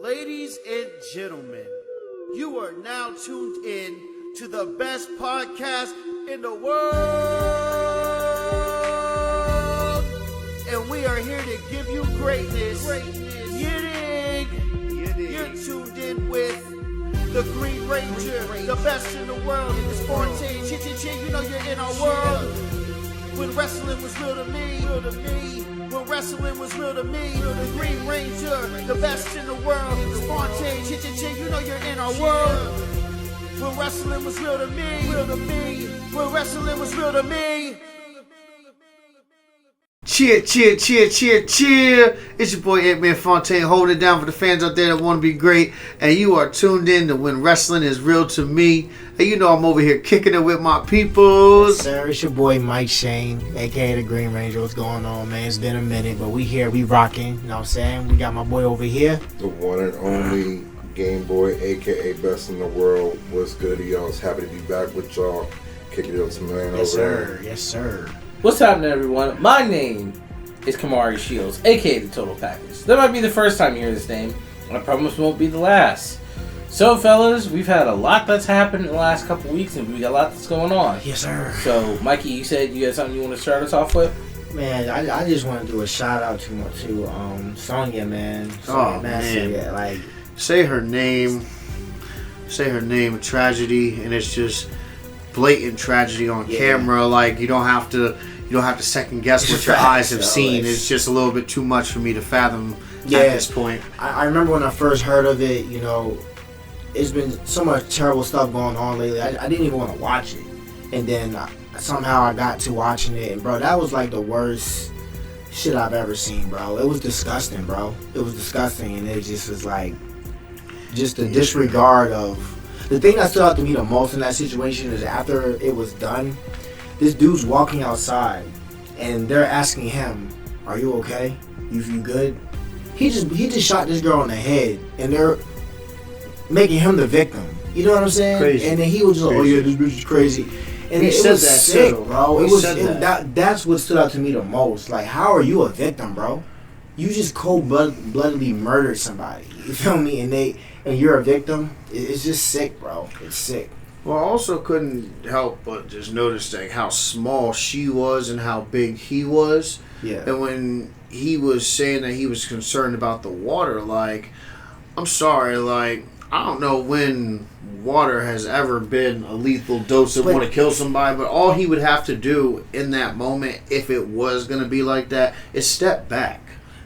Ladies and gentlemen, you are now tuned in to the best podcast in the world. And we are here to give you greatness. You dig? You're tuned in with the Green Ranger, the best in the world. It's 14. You know you're in our world. When wrestling was real to me. When wrestling was real to me. The Green Ranger, the best in the world. It's 14. You know you're in our world. When wrestling was real to me. When wrestling was real to me. Cheer. It's your boy Ant-Man Fontaine holding it down for the fans out there that want to be great. And you are tuned in to When Wrestling Is Real to Me. And you know I'm over here kicking it with my peoples. Yes, sir, it's your boy Mike Shane, a.k.a. the Green Ranger. What's going on, man? It's been a minute, but we here, we rocking. You know what I'm saying? We got my boy over here. The one and only Game Boy, a.k.a. best in the world. What's good, y'all? It's happy to be back with y'all. Kicking it up to man Yes, over sir. there. Yes, sir. What's happening, everyone? My name is Kamari Shields, aka the Total Package. That might be the first time you hear this name, and I promise won't be the last. So, fellas, we've had a lot that's happened in the last couple weeks, and we got a lot that's going on. Yes, sir. So, Mikey, you said you had something you want to start us off with? Man, I just want to do a shout out to Sonya, man. Sonya Massey. Man. Yeah, like, Say her name, tragedy, and it's just blatant tragedy on camera. Like you don't have to second guess what your eyes have seen. It's just a little bit too much for me to fathom at this point. I remember when I first heard of it, you know, it's been so much terrible stuff going on lately. I didn't even want to watch it. And then somehow I got to watching it. And, bro, that was like the worst shit I've ever seen, bro. It was disgusting, bro. It was disgusting. And it just was like, just the disregard of... The thing that stood out to me the most in that situation is after it was done, this dude's walking outside. And they're asking him, are you okay? You good? He just shot this girl in the head. And they're making him the victim. You know what I'm saying? Crazy. And then he was just like, oh yeah, this bitch is crazy. And He it said was that sick, too. bro. He said That's what stood out to me the most. Like, how are you a victim, bro? You just cold-bloodedly murdered somebody. You feel me? And you're a victim. It's just sick, bro. It's sick. Well, I also couldn't help but just notice like how small she was and how big he was. Yeah. And when he was saying that he was concerned about the water, like, I'm sorry, like, I don't know when water has ever been a lethal dose that want to kill somebody, but all he would have to do in that moment, if it was going to be like that, is step back.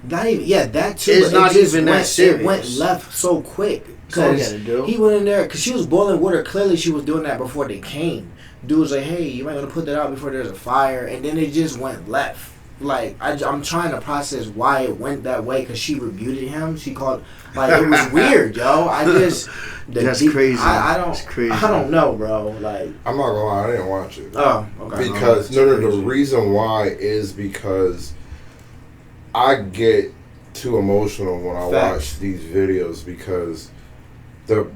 Not even, that too. It's not even that serious. It went left so quick. That's all you gotta do. He went in there, because she was boiling water. Clearly, she was doing that before they came. Dude was like, hey, you might want to put that out before there's a fire. And then it just went left. Like, I'm trying to process why it went that way, because she rebuted him. She called, like, it was weird, yo. That's crazy. I That's crazy. don't know, bro. Like, I'm not gonna lie, I didn't watch it. oh, okay. Because, the reason why is because I get too emotional when I watch these videos, because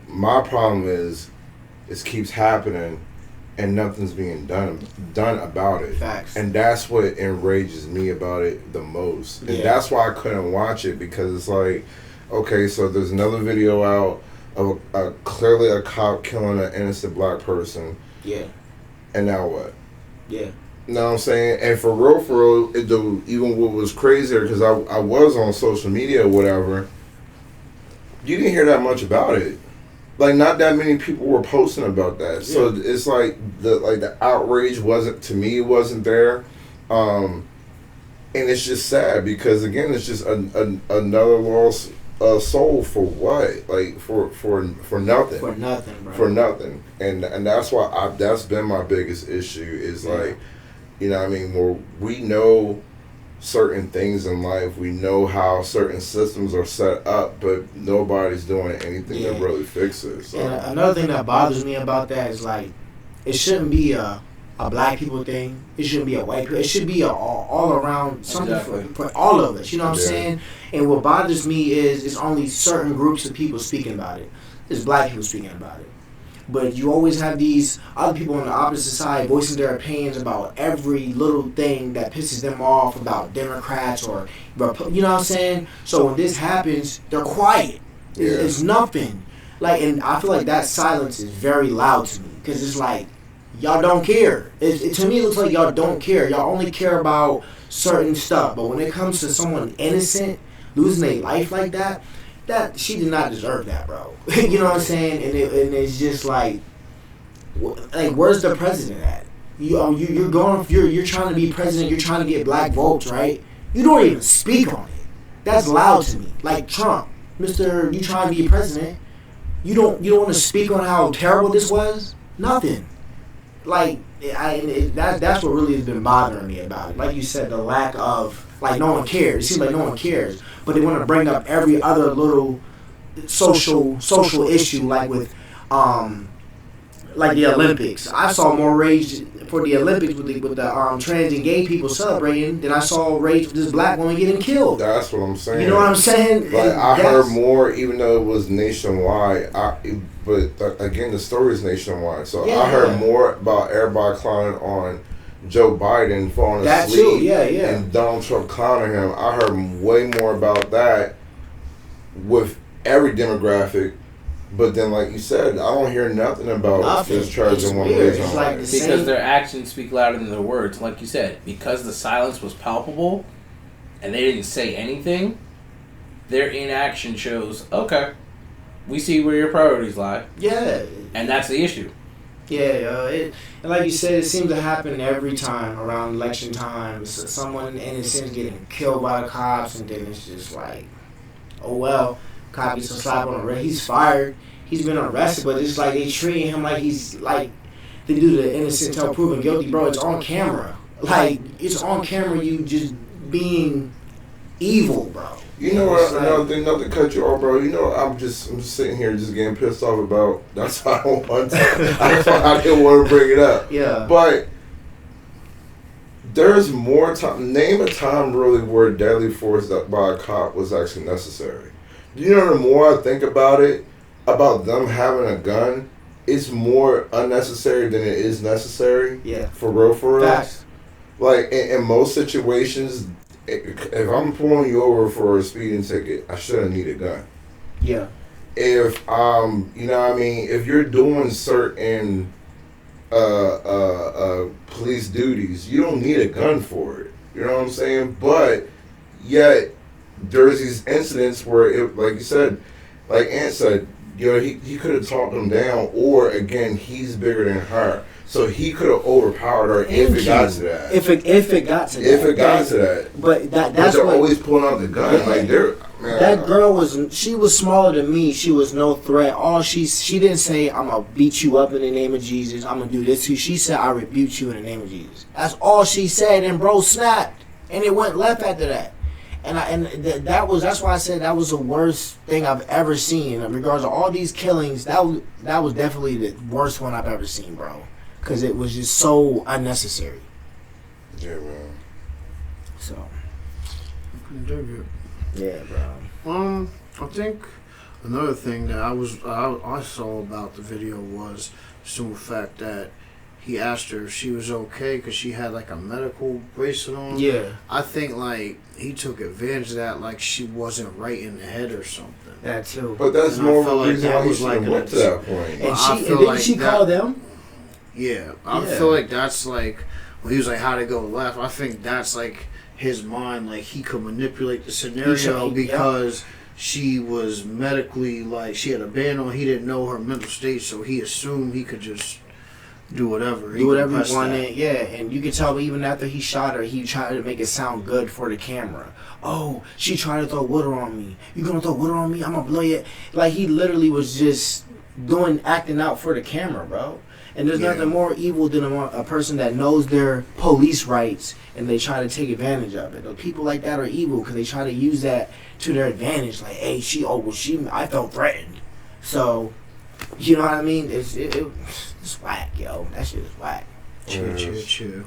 my problem is it keeps happening and nothing's being done about it. Facts. And that's what enrages me about it the most. And that's why I couldn't watch it, because it's like, okay, so there's another video out of clearly a cop killing an innocent black person. Yeah. And now what? Yeah. You know what I'm saying? And for real, even what was crazier, because I was on social media or whatever, you didn't hear that much about it. Like, not that many people were posting about that. So it's like the outrage wasn't there. And it's just sad, because again, it's just another lost soul for what? Like for nothing. For nothing, bro. For nothing. And that's why that's been my biggest issue is like, you know what I mean, where we know certain things in life, we know how certain systems are set up, but nobody's doing anything to really fix it. So. And another thing that bothers me about that is, like, it shouldn't be a black people thing. It shouldn't be a white people. It should be a all around something for all of us. You know what I'm saying? And what bothers me is it's only certain groups of people speaking about it. It's black people speaking about it. But you always have these other people on the opposite side voicing their opinions about every little thing that pisses them off about Democrats or, you know what I'm saying? So when this happens, they're quiet. It's nothing. Like, and I feel like that silence is very loud to me because it's like y'all don't care. To me, it looks like y'all don't care. Y'all only care about certain stuff. But when it comes to someone innocent losing their life like that she did not deserve that, bro. You know what I'm saying? And it's just like where's the president at? You're trying to be president. You're trying to get black votes, right? You don't even speak on it. That's loud to me. Like Trump, Mr. You trying to be president? You don't want to speak on how terrible this was? Nothing. Like that's what really has been bothering me about it. Like you said, the lack of no one cares. It seems like no one cares, but they want to bring up every other little social issue, like with the Olympics. I saw more rage for the Olympics with the trans and gay people celebrating than I saw rage with this black woman getting killed. That's what I'm saying. You know what I'm saying? Like, I heard more, even though it was nationwide. But again, the story is nationwide. So I heard more about everybody clowning on Joe Biden falling asleep. Too. Yeah. And Donald Trump clowning him. I heard way more about that with every demographic. But then, like you said, I don't hear nothing about this charging one reason. Because their actions speak louder than their words. Like you said, because the silence was palpable and they didn't say anything, their inaction shows, okay, we see where your priorities lie. Yeah. And that's the issue. Yeah, and like you said, it seems to happen every time around election time. Someone innocent getting killed by the cops, and then it's just like, oh well. Cop gets a slap on the wrist. He's fired. He's been arrested, but it's like they treating him like he's like they do the innocent till proven guilty, bro. It's on camera. Like it's on camera. You just being evil, bro. You know what? Another thing, not to cut you off, bro. You know, I'm just sitting here just getting pissed off about. That's why I don't want to. I didn't want to bring it up. Yeah. But there's more time. Name a time really where deadly force by a cop was actually necessary. You know, the more I think about it, about them having a gun, it's more unnecessary than it is necessary. Yeah. For real. Facts. Like, in most situations, if I'm pulling you over for a speeding ticket, I shouldn't need a gun. Yeah. If, you know what I mean, if you're doing certain police duties, you don't need a gun for it. You know what I'm saying? But, yet, there's these incidents where, like you said, like Ant said, you know, he could have talked them down, or again, he's bigger than her, so he could have overpowered her if it got to that. If it got to that. But that's they're what, always pulling out the gun. Like that girl was smaller than me. She was no threat. She didn't say, I'm gonna beat you up in the name of Jesus. I'm gonna do this to you. She said, I rebuke you in the name of Jesus. That's all she said, and bro snapped, and it went left after that. That's why I said that was the worst thing I've ever seen in regards to all these killings. That was definitely the worst one I've ever seen, bro, because it was just so unnecessary. Yeah, man. So. Yeah, bro. I think another thing that I saw about the video was the fact that he asked her if she was okay because she had like a medical bracelet on. Yeah. I think like he took advantage of that, like she wasn't right in the head or something. That too. But that's more of a reason why he was like went to that point. And she called them. Yeah, I feel like that's like when he was like, "How'd it go left?" I think that's like his mind, like he could manipulate the scenario because she was medically, like she had a band on. He didn't know her mental state, so he assumed he could just do whatever he wanted. Yeah, and you can tell even after he shot her, he tried to make it sound good for the camera. Oh, she tried to throw water on me. You gonna throw water on me? I'm gonna blow you. Like he literally was just acting out for the camera, bro. And there's nothing more evil than a person that knows their police rights and they try to take advantage of it. People like that are evil because they try to use that to their advantage. Like, hey, I felt threatened. So, you know what I mean? It's whack, yo. That shit is whack. True.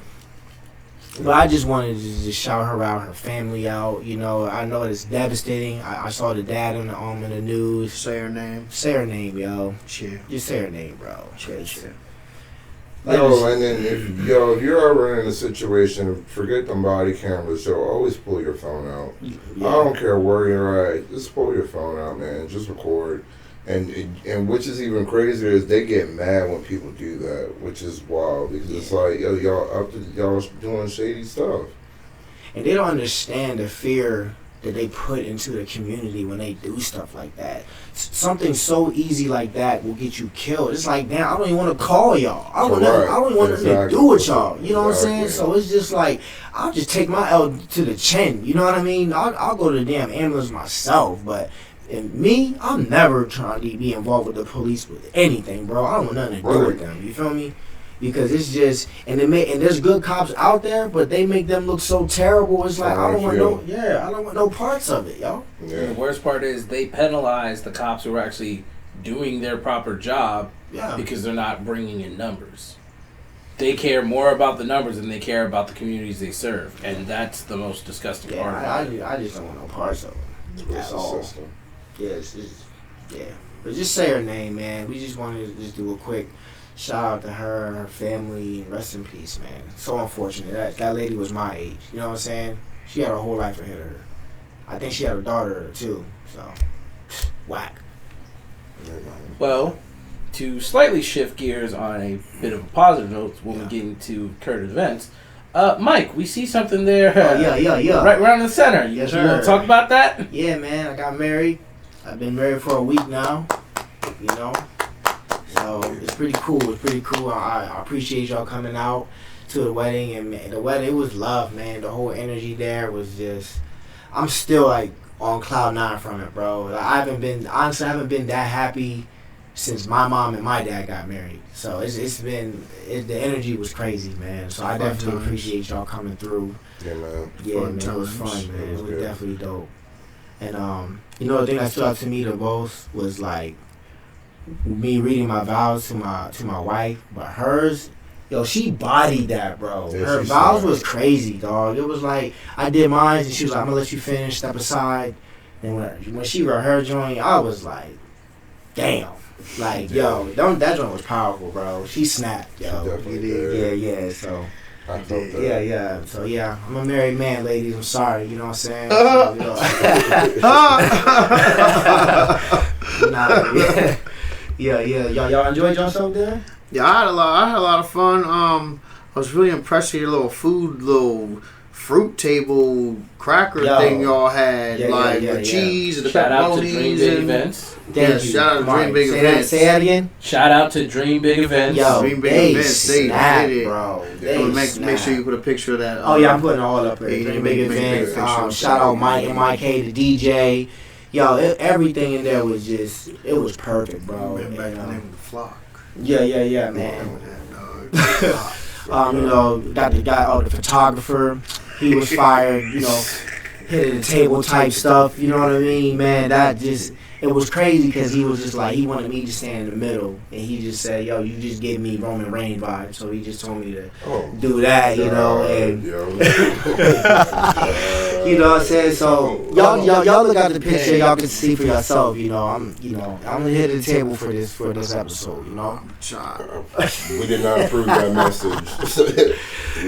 But I just wanted to just shout her out, her family out. You know, I know it's devastating. I saw the dad in the news. Say her name. Say her name, yo. Chill. Just say her name, bro. Chill. And then if you're ever in a situation, forget the body cameras. Always pull your phone out. Yeah. I don't care where you're at. Just pull your phone out, man. Just record. And which is even crazier is they get mad when people do that, which is wild because it's like, y'all doing shady stuff. And they don't understand the fear that they put into the community when they do stuff like that. Something so easy like that will get you killed. It's like, damn, I don't even want to call y'all. I don't even want nothing to do with y'all. You know what I'm saying? So it's just like, I'll just take my L to the chin. You know what I mean? I'll go to the damn ambulance myself, but me, I'm never trying to be involved with the police with anything, bro. I don't want nothing to do with them. You feel me? Because it's just, and there's good cops out there, but they make them look so terrible. It's like, I don't want no parts of it, yo. Yeah. And the worst part is they penalize the cops who are actually doing their proper job because they're not bringing in numbers. They care more about the numbers than they care about the communities they serve, and that's the most disgusting part of it. I just don't want no parts of it at all. Yeah, but just say her name, man. We just wanted to just do a quick shout out to her and her family, and rest in peace, man. So unfortunate. That lady was my age. You know what I'm saying? She had her whole life ahead of her. I think she had a daughter too. So, whack. Well, to slightly shift gears on a bit of a positive note when we get into current events, Mike, we see something there. Right around the center. You want to talk about that? Yeah, man. I got married. I've been married for a week now. You know. So it's pretty cool. I appreciate y'all coming out to the wedding, and man, the wedding, it was love, man. The whole energy there was just, I'm still like on cloud 9 from it, bro. I haven't been that happy since my mom and my dad got married. So the energy was crazy, man. So I definitely appreciate y'all coming through. Yeah, man. Yeah, man, it was fun, man. It was definitely dope. And the thing that stood out to me the most was like me reading my vows to my wife, but hers, she bodied that, bro. Yeah, her vows was crazy, dog. It was like, I did mine, and she was like, I'm gonna let you finish, step aside. And when she wrote her joint, I was like, damn. Like, that joint was powerful, bro. She snapped, yo. Yeah, so. I felt that. Yeah. So, I'm a married man, ladies. I'm sorry, you know what I'm saying? Y'all enjoyed yourself there? Yeah, I had a lot of fun. I was really impressed with your little fruit table cracker thing y'all had, with cheese and the shout out to Dream Big and Events. Shout out to Dream Big Events. Say that again. Shout out to Dream Big Events. Dream Big Events. They did it, bro. Make sure you put a picture of that. I'm putting it all up here. Dream Big Events. Shout out Mike and Mike K, the DJ. Everything in there was just, it was perfect, bro. Back the name of the flock. Yeah, man. Got the guy, the photographer. He was fired, hitting the table type stuff. You know what I mean, man? That just, it was crazy because he was just like, he wanted me to stand in the middle, and he just said, you just gave me Roman Reigns vibes, so he just told me to do that, and you know what I'm saying. So y'all look at the picture, y'all can see for yourself. I'm gonna hit the table for this episode. We did not approve that message.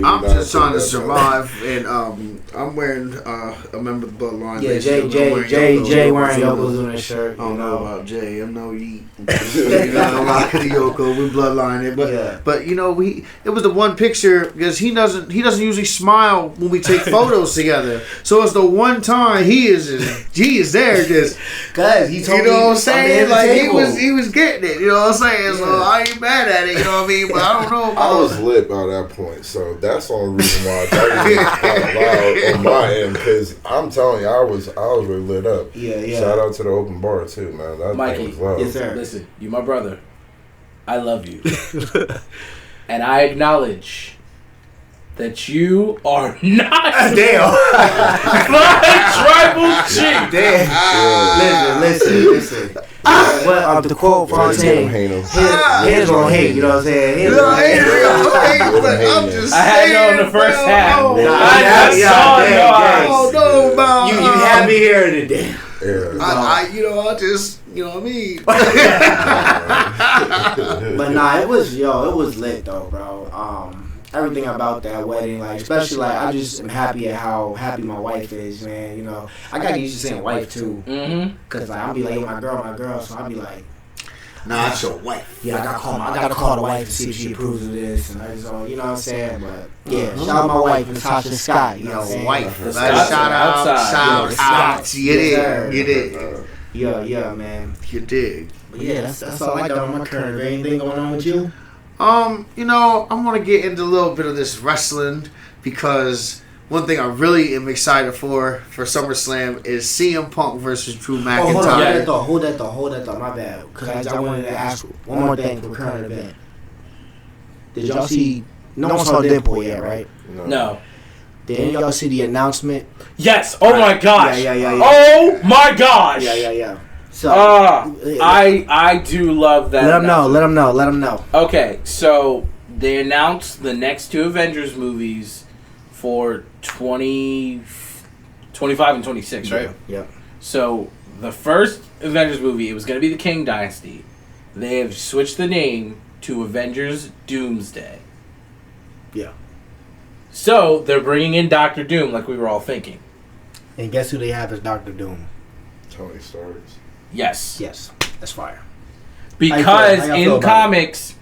I'm just trying to survive, and I'm wearing a member of the Bloodline. Yeah, Jay wearing Yoko's on his shirt. I don't know about Jay. I'm no Yeet. I don't like the Yoko. We Bloodline it, but it was the one picture because he doesn't usually smile when we take photos together. So it's the one time he is there just cause he told me. You know what I'm saying? Like he was getting it. You know what I'm saying? So I ain't mad at it. You know what I mean? But I don't know. I was lit by that point, so that's the only reason why I thought it was kind of loud on my end. Because I'm telling you, I was really lit up. Yeah. Shout out to the open bar too, man. That Mikey, was loud. Yes, sir. Listen, you my brother. I love you, and I acknowledge that you are not Damn. tribal chick. Damn. Listen. Well, the quote Fontaine. Here's gonna hate, you know what I'm saying? I'm just I had no in the first half. Oh, I no, man. You had me here today. I just, you know what I mean? But nah, it was lit though, bro. Everything about that wedding, like, especially, like, I just am happy at how happy my wife is, man. You know, I got used to saying wife too, cause like I'll be like, my girl, so I'll be like, nah, it's your wife. yeah, I gotta call the wife to see if she approves of this, and I just, you know what I'm saying? But yeah, shout out my wife, Natasha Scott, you know what I'm saying? Wife, The shout Scots are out. You dig. Yeah, man. You dig. But yeah, that's all I got on my current. Anything going on with you? You know, I want to get into a little bit of this wrestling because one thing I really am excited for SummerSlam is CM Punk versus Drew McIntyre. Hold that thought. My bad. Because I wanted to ask one more thing for current event. Did y'all see? No one saw Deadpool yet, right? No. Did any of y'all see the announcement? Yes. Oh my gosh. Yeah. Oh my gosh. Yeah. So I do love that. Let them know. Okay, so they announced the next two Avengers movies for 25 and 26, right? Yeah. So the first Avengers movie, it was going to be the King Dynasty. They have switched the name to Avengers Doomsday. Yeah. So they're bringing in Doctor Doom, like we were all thinking. And guess who they have as Doctor Doom? Tony Starks. Yes. That's fire. Because How you feel in comics,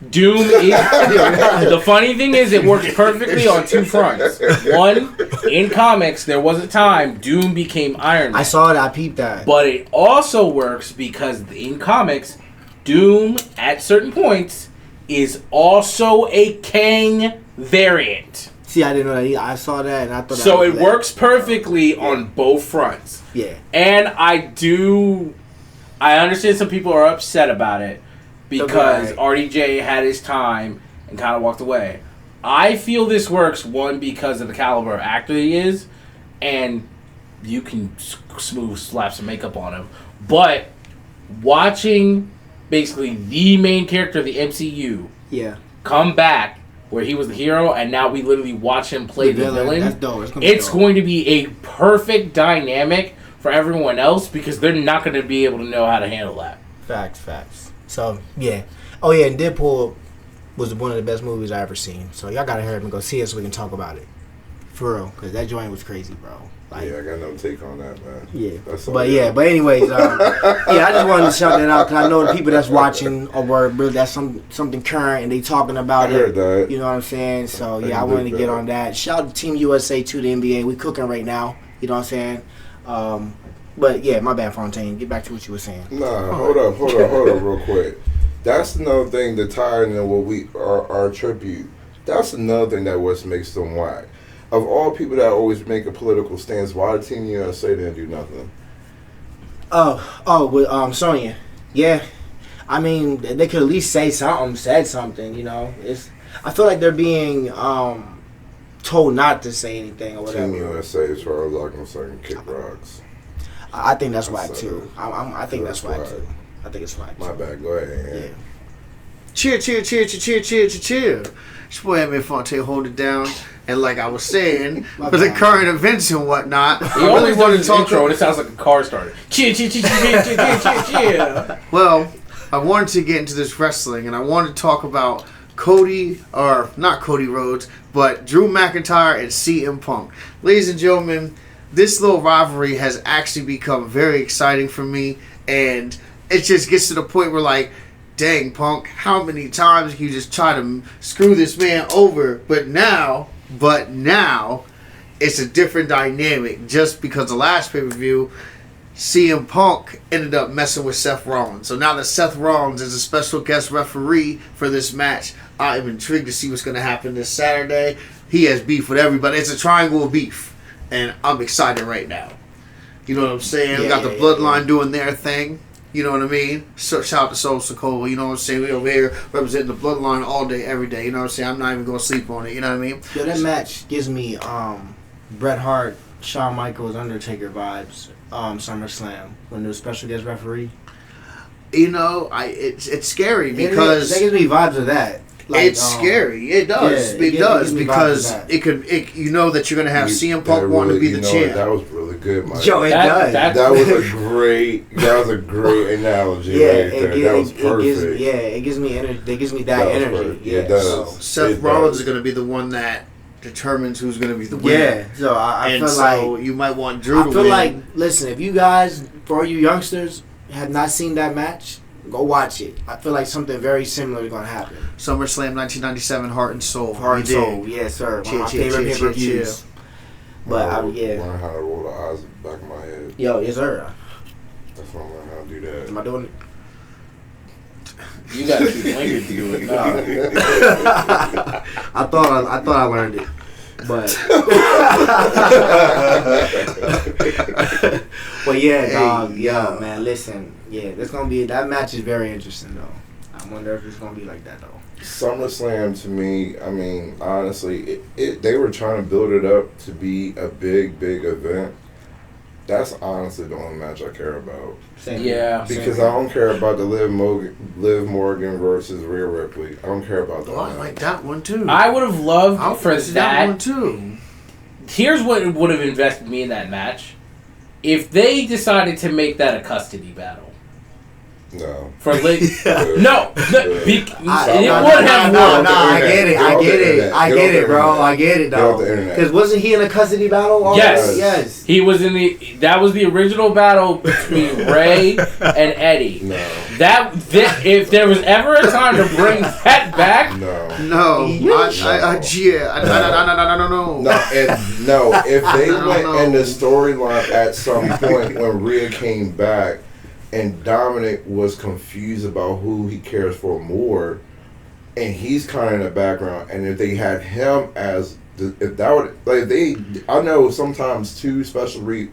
Doom is... The funny thing is, it works perfectly on two fronts. One, in comics, there was a time Doom became Iron Man. I saw it. I peeped that. But it also works because in comics, Doom, at certain points, is also a Kang variant. See, I didn't know that either. I saw that and I thought So that it works perfectly on both fronts. Yeah. And I understand some people are upset about it because RDJ had his time and kind of walked away. I feel this works, one, because of the caliber of actor he is, and you can smooth slap some makeup on him. But watching basically the main character of the MCU come back where he was the hero, and now we literally watch him play the villain. That's dope. It's going to be a perfect dynamic for everyone else because they're not going to be able to know how to handle that. Facts. So, yeah. Oh, yeah, and Deadpool was one of the best movies I ever seen. So, y'all got to hurry up and go see it so we can talk about it. For real, because that joint was crazy, bro. Like, I got no take on that, man. Yeah. But anyways, I just wanted to shout that out because I know the people that's watching are really that's something current and they talking about I heard that. You know what I'm saying? So I wanted to get on that. Shout out to Team USA to the NBA. We cooking right now. You know what I'm saying? But yeah, my bad, Fontaine. Get back to what you were saying. Nah, hold up, real quick. That's another thing. The tiring and what we our tribute. That's another thing that makes them whack. Of all people that always make a political stance, why did Team USA didn't do nothing? With Sonya. Yeah. I mean, they could at least said something, you know. I feel like they're being told not to say anything or whatever. Team USA, as far as I'm concerned, kick rocks. I think that's whack too. I think that's whack too. I think it's whack. My bad, go ahead. Yeah. Cheer. It's your boy Edmund Fontaine, hold it down. And like I was saying, for the current events and whatnot, I really want to talk intro and it sounds like a car starter. Cheer. Well, I wanted to get into this wrestling and I wanted to talk about not Cody Rhodes, but Drew McIntyre and CM Punk. Ladies and gentlemen, this little rivalry has actually become very exciting for me, and it just gets to the point where like, dang, Punk, how many times can you just try to screw this man over? But now, it's a different dynamic just because the last pay-per-view, CM Punk ended up messing with Seth Rollins. So now that Seth Rollins is a special guest referee for this match, I am intrigued to see what's going to happen this Saturday. He has beef with everybody. It's a triangle of beef, and I'm excited right now. You know what I'm saying? We got the Bloodline doing their thing. You know what I mean? So, shout out to Soul Sokola. You know what I'm saying? We over here representing the bloodline all day, every day. You know what I'm saying? I'm not even going to sleep on it. You know what I mean? Yo, that match gives me Bret Hart, Shawn Michaels, Undertaker vibes. SummerSlam when there was special guest referee. You know, it's scary because that gives me vibes of that. Like, it's scary. It does. Yeah, it does because that. it could. You know that you're going to have CM Punk wanting to be the champ. That was really good, Mike. Yo, it does. That was a great analogy right there. That was perfect. It gives me energy. It gives me that energy. Perfect. Yeah, it does. So. Seth Rollins is going to be the one that determines who's going to be the winner. Yeah, so I feel like you might want Drew to win. I feel like, listen, if you guys, for you youngsters, have not seen that match, go watch it. I feel like something very similar is going to happen. SummerSlam 1997, Heart and Soul. Heart and Soul, yes, sir. One of my favorite pay-per-views. But, learn how to roll the eyes back of my head. Yo, yes, sir. That's what I'm learning how to do that. Am I doing it? You gotta keep Lincoln to do it. No. I thought I learned it, but but yeah, dog. Yo, man, listen. Yeah, that match is very interesting though. I wonder if it's gonna be like that though. SummerSlam to me, I mean, honestly, they were trying to build it up to be a big event. That's honestly the only match I care about. Same because I don't care about the Liv Morgan versus Rhea Ripley. I don't care about that. Oh, I like that one too. I would have loved for that one too. Here's what would have invested me in that match: if they decided to make that a custody battle. No. For no, it would have No, won. I get it, bro. I get it, though. Because wasn't he in a custody battle? Yes. He was in that was the original battle between Ray and Eddie. No. If there was ever a time to bring that back, No. No. If they went in the storyline at some point when Rhea came back, and Dominic was confused about who he cares for more, and he's kind of in the background. And if they had him as I know sometimes two special referee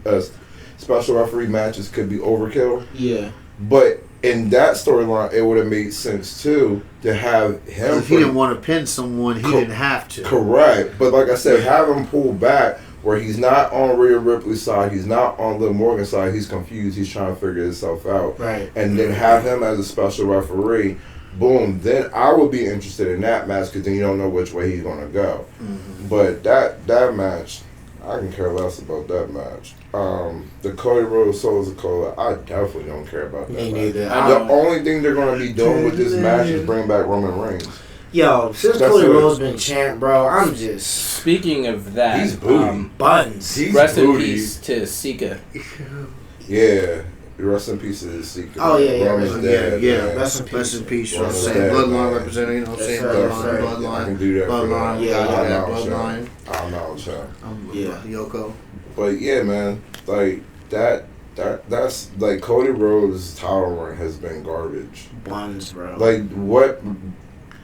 matches could be overkill. Yeah. But in that storyline, it would have made sense too to have him. If he didn't want to pin someone, he didn't have to. Correct, but like I said, have him pull back. Where he's not on Rhea Ripley's side, he's not on Liv Morgan's side, he's confused, he's trying to figure himself out. Right. And then have him as a special referee, boom, then I would be interested in that match because then you don't know which way he's going to go. Mm-hmm. But that match, I can care less about that match. The Cody Rhodes Soul Sokola, I definitely don't care about that match. Neither. The only thing they're going to be doing with this match is bring back Roman Reigns. Yo, since Cody Rhodes been champ, bro, I'm just... Speaking of that, he's booty. Buns. He's rest booty. in peace to Sika. Yeah. Rest in peace to Sika. Oh, yeah. Roman's dead. Yeah. Rest in peace. Rest in peace. You know what I'm Roman's saying? dead, Bloodline man. representing, you know what I'm saying? Yes, sir. Bloodline. I can do that Bloodline. for Yeah, Bloodline. I'm out, champ. Yoko. But yeah, man, like that's like Cody Rhodes' title run has been garbage. Buns, bro. Like what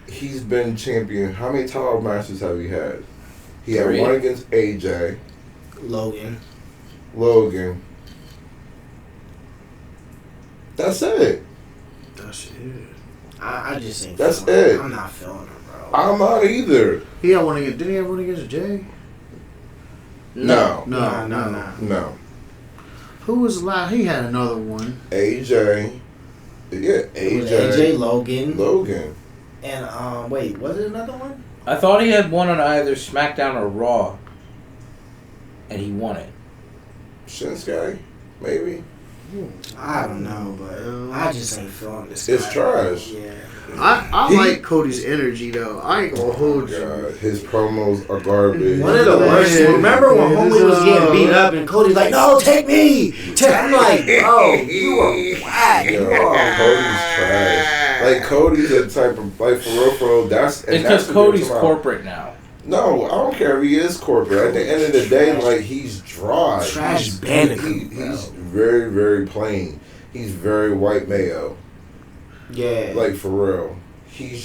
he's been champion. How many title matches have he had? He had 3. one against AJ, Logan. That's it. I just ain't. That's feeling it. I'm not feeling it, bro. I'm not either. He had one against. Did he have one against Jay? No. No. Who was last? He had another one. AJ. Yeah, AJ Logan. And wait, was it another one? I thought he had one on either SmackDown or Raw, and he won it. Shinsuke, maybe. I don't know, but I just ain't feeling this. It's trash. Yeah. I like Cody's energy though. I ain't gonna hold you. His promos are garbage. One of the worst. Remember when Homie was getting beat up and Cody's like, "No, take me." I'm like, bro, you are whack. Yo, Cody's trash. Like Cody's a type of like for real. It's because Cody's corporate now. No, I don't care if he is corporate. At the end of the day, like he's dry. Trash bandicoot. He's very, very plain. He's very white mayo. Yeah. Like for real. He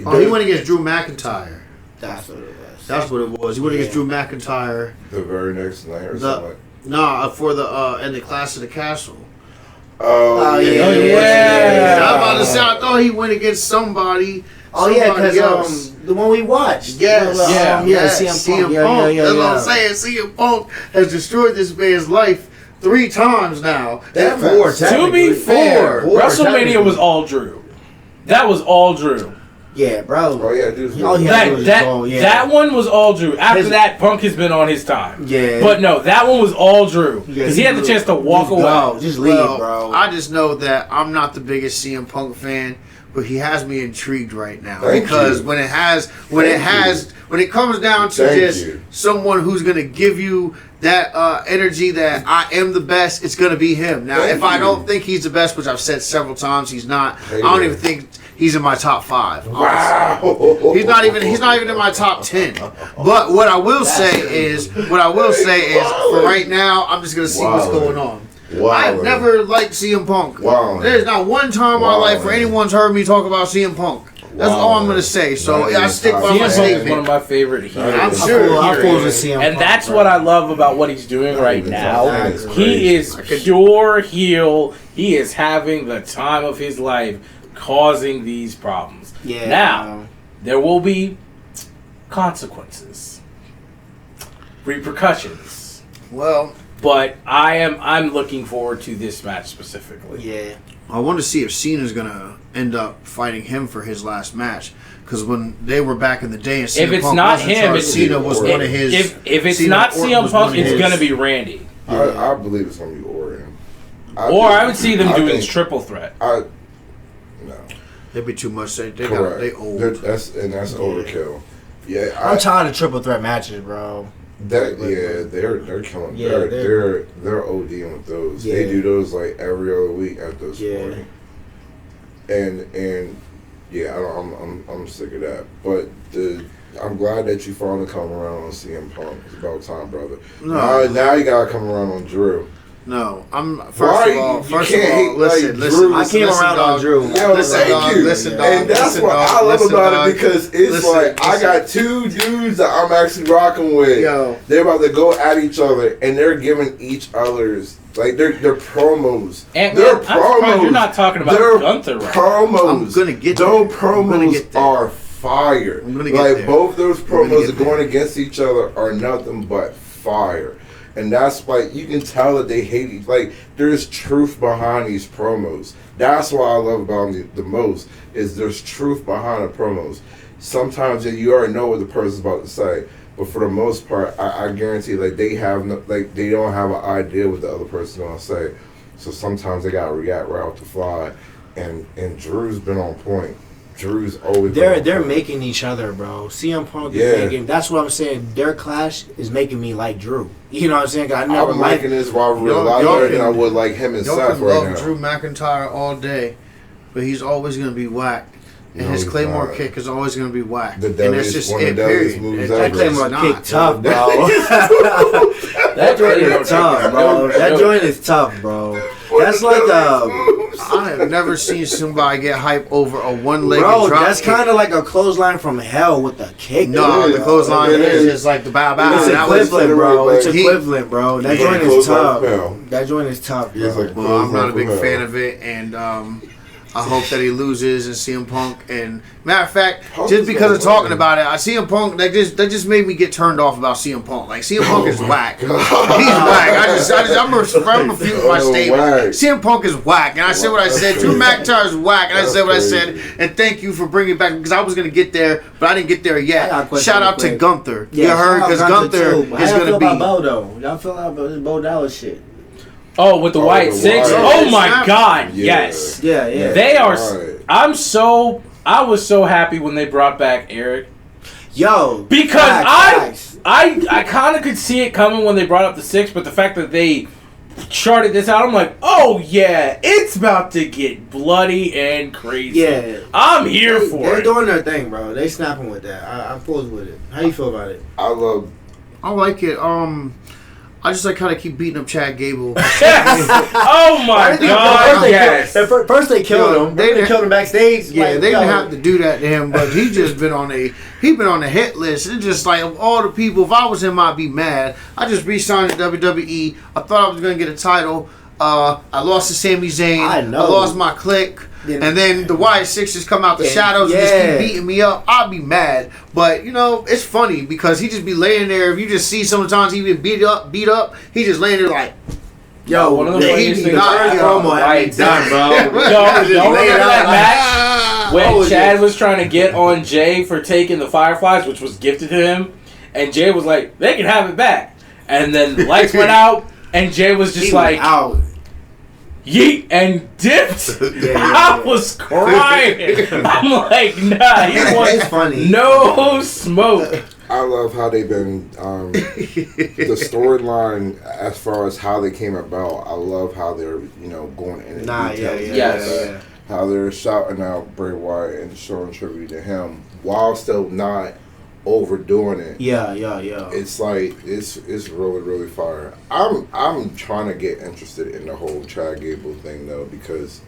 went against Drew McIntyre. That's what it was. That's what it was. He went against Drew McIntyre. The very next night or something. Nah, for the in the Clash of the Castle. Oh, yeah. I was about to say, I thought he went against somebody. Oh yeah, Somebody else. because the one we watched. Yes. CM Punk. That's what I'm saying. CM Punk has destroyed this man's life 3 times now. That 4 To be fair, WrestleMania was all Drew. That was all Drew. Yeah, bro. Oh yeah, dude. That one was all Drew. After that, Punk has been on his time. Yeah. But no, that one was all Drew. Because he had the chance to walk away. Just leave, bro. I just know that I'm not the biggest CM Punk fan, but he has me intrigued right now. Thank because you. when it comes down to Thank just you. someone who's gonna give you that energy that I am the best, it's gonna be him. Now, Thank if I you. don't think he's the best, which I've said several times, he's not. Hey, I don't man. even think he's in my top 5. honestly. Wow. He's not even in my top 10. But what I will say is for right now, I'm just gonna see what's going on. Wow. I've never liked CM Punk. Wow. There's not one time in my life where anyone's heard me talk about CM Punk. That's all I'm gonna say. So I stick by my CM Punk is statement. one of my favorite heroes. I'm sure. I full with CM Punk, And that's bro. what I love about what he's doing right now. That is He is I could- pure heel. He is having the time of his life, causing these problems. Yeah. Now, there will be consequences, repercussions. Well, But I'm looking forward to this match specifically. Yeah. I want to see if Cena's gonna end up fighting him for his last match. Because when they were back in the day, and CM If it's Punk not was in him, charge, it's Cena was one of his. If it's Cena not Orton CM was one Punk, of it's his. gonna be Randy. I believe it's gonna be Orton. I would see them doing think- this triple threat. No. They'd be too much. They Correct. old. That's overkill. Yeah, I'm tired of triple threat matches, bro. they're killing. Yeah, They're ODing with those. Yeah. They do those like every other week at this point. And yeah, I'm sick of that. But I'm glad that you finally come around on CM Punk. It's about time, brother. No. Now you gotta come around on Drew. No, I'm Why? first You of all. can't hate, Listen. like, Drew. I came around on Drew. Yo, Listen, thank dog, you. listen, dog, And that's listen, what dog, I love listen, about dog. it because it's Listen, like I listen. got 2 dudes that I'm actually rocking with. Yo. They're about to go at each other and they're giving each other's like their promos. And Their I'm surprised you're not talking about their Gunther right promos. I'm gonna get Those there. I'm gonna promos get there. are fire. I'm gonna get like there. both those gonna promos get are going against each other are nothing but fire. And that's like you can tell that they hate each. Like there's truth behind these promos. That's what I love about them the most is there's truth behind the promos. Sometimes you already know what the person's about to say, but for the most part, I guarantee like they have no, like they don't have an idea what the other person's gonna say. So sometimes they gotta react right off the fly. And Drew's been on point. Drew's always They're making each other, bro. CM Punk is making. That's what I'm saying. Their clash is making me like Drew. You know what I'm saying? 'Cause I never I'm liked. liking this rivalry a Y'all- lot y'all better can- than I would like him and Y'all Seth can right love now. Drew McIntyre all day, but he's always gonna be whacked. And No, his he's Claymore not. kick is always gonna be whacked. The And that's deadliest- just one of it. the deadliest Period. moves It- ever. That Claymore it's kick not. tough, bro. That joint is tough, bro. That joint is tough, bro. That's like I have never seen somebody get hyped over a one-legged bro. drop That's kick. kind of like a clothesline from hell with a kick. No, It the is. clothesline It is is. just like the bow bow. It's That was- equivalent, bro. It's He- equivalent, bro. That Yeah, joint is clothesline tough. from hell. That joint is tough, He is bro. like Well, I'm not a big clothesline fan from of it, and I hope that he loses and CM Punk. And matter of fact, just because of talking about it, I CM Punk that just made me get turned off about CM Punk. Like CM Punk is whack. He's whack. I'm refuting my statement. Whack. CM Punk is whack, and I said what I said. Drew McIntyre is whack, and I That's said what I crazy. said. And thank you for bringing it back because I was gonna get there, but I didn't get there I got a yet. question Shout out to real quick. Gunther. Yeah, You heard shout out because Gunther, Gunther too. is How y'all gonna feel be. about Bo though? Y'all feel about this Bo Dallas shit? Oh, with the white the six? white. Oh my Yeah. God, Yeah. yes. Yeah, yeah. They are. Right. I was so happy when they brought back Eric Yo, because facts. I kind of could see it coming when they brought up the 6, but the fact that they charted this out, I'm like, oh yeah, it's about to get bloody and crazy. Yeah. I'm here for They're it. doing their thing, bro. They snapping with that. I'm full with it. How you feel about it? I like it. I just like how they keep beating up Chad Gable. Yes. Oh my God, yes. First they killed Yo, him. They killed him backstage. Yeah, like, they didn't yo. have to do that to him, but he just been on the hit list. It's just like of all the people, if I was him, I'd be mad. I just re-signed to WWE. I thought I was gonna get a title. I lost to Sami Zayn. I know. I lost my clique. And then the Wyatt Sixers come out the shadows and just keep beating me up. I'd be mad. But, you know, it's funny because he just be laying there. If you just see sometimes he been beat up, he just laying there like, yo, one of the funniest things done, bro. Y'all remember that match when Chad was trying to get on Jay for taking the Fireflies, which was gifted to him, and Jay was like, they can have it back. And then the lights went out, and Jay was just like, out. Yeet, and dipped. I was crying. I'm like, nah, he wants funny. No smoke. I love how they've been, the storyline as far as how they came about. I love how they're, you know, going into details. How they're shouting out Bray Wyatt and showing tribute to him while still not overdoing it. Yeah. It's like it's really, really fire. I'm trying to get interested in the whole Chad Gable thing though, because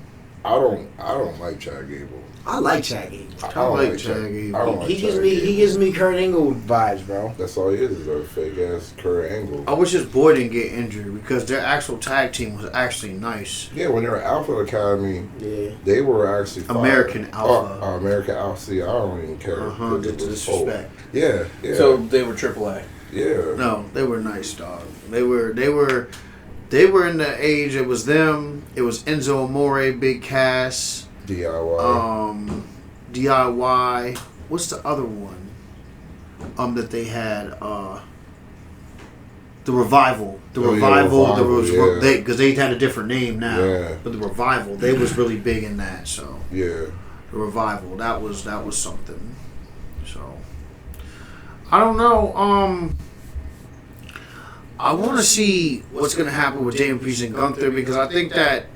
I don't like Chad Gable. I like Chad Gable. I don't like Chad Gable. He gives me Kurt Angle vibes, bro. That's all he is a fake ass Kurt Angle. I wish his boy didn't get injured because their actual tag team was actually nice. Yeah, when they were Alpha Academy, they were actually fire. American Alpha. American Alpha. See, I don't even care. Disrespect. Yeah. So they were AAA. Yeah. No, they were nice, dog. They were in the age. It was them. It was Enzo Amore, Big Cass. DIY. What's the other one? That they had. The Revival. Because they had a different name now. Yeah. But the Revival, they was really big in that. So yeah, the Revival, that was something. So I don't know. I want to see what's going to happen with Damian Priest and Gunther because I think that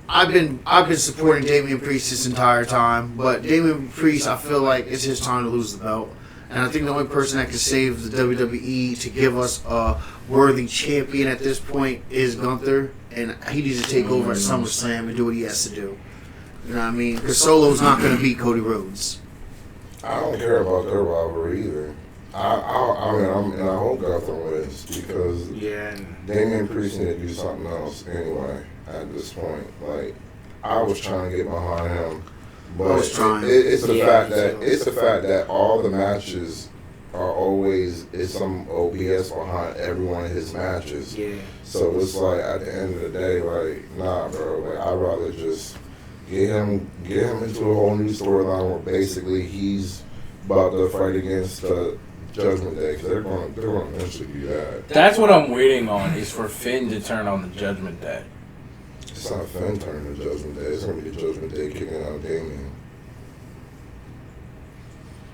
I've been supporting Damian Priest this entire time, but Damian Priest, I feel like it's his time to lose the belt. And I think the only person that can save the WWE to give us a worthy champion at this point is Gunther, and he needs to take over at SummerSlam and do what he has to do. You know what I mean? Because Solo's not going to beat Cody Rhodes. I don't care about their rivalry either. I hope Gunther wins because Damian Priest need to do something else anyway. At this point, like I was trying to get behind him, but it's the fact that all the matches are always some OBS behind every one of his matches. Yeah. So it's like at the end of the day, like nah, bro. Like I'd rather just get him into a whole new storyline where basically he's about to fight against Judgment Day because they're going to eventually do that. That's what I'm waiting on is for Finn to turn on the Judgment Day. It's not Finn turning the Judgment Day. It's going to be Judgment Day kicking out Damien.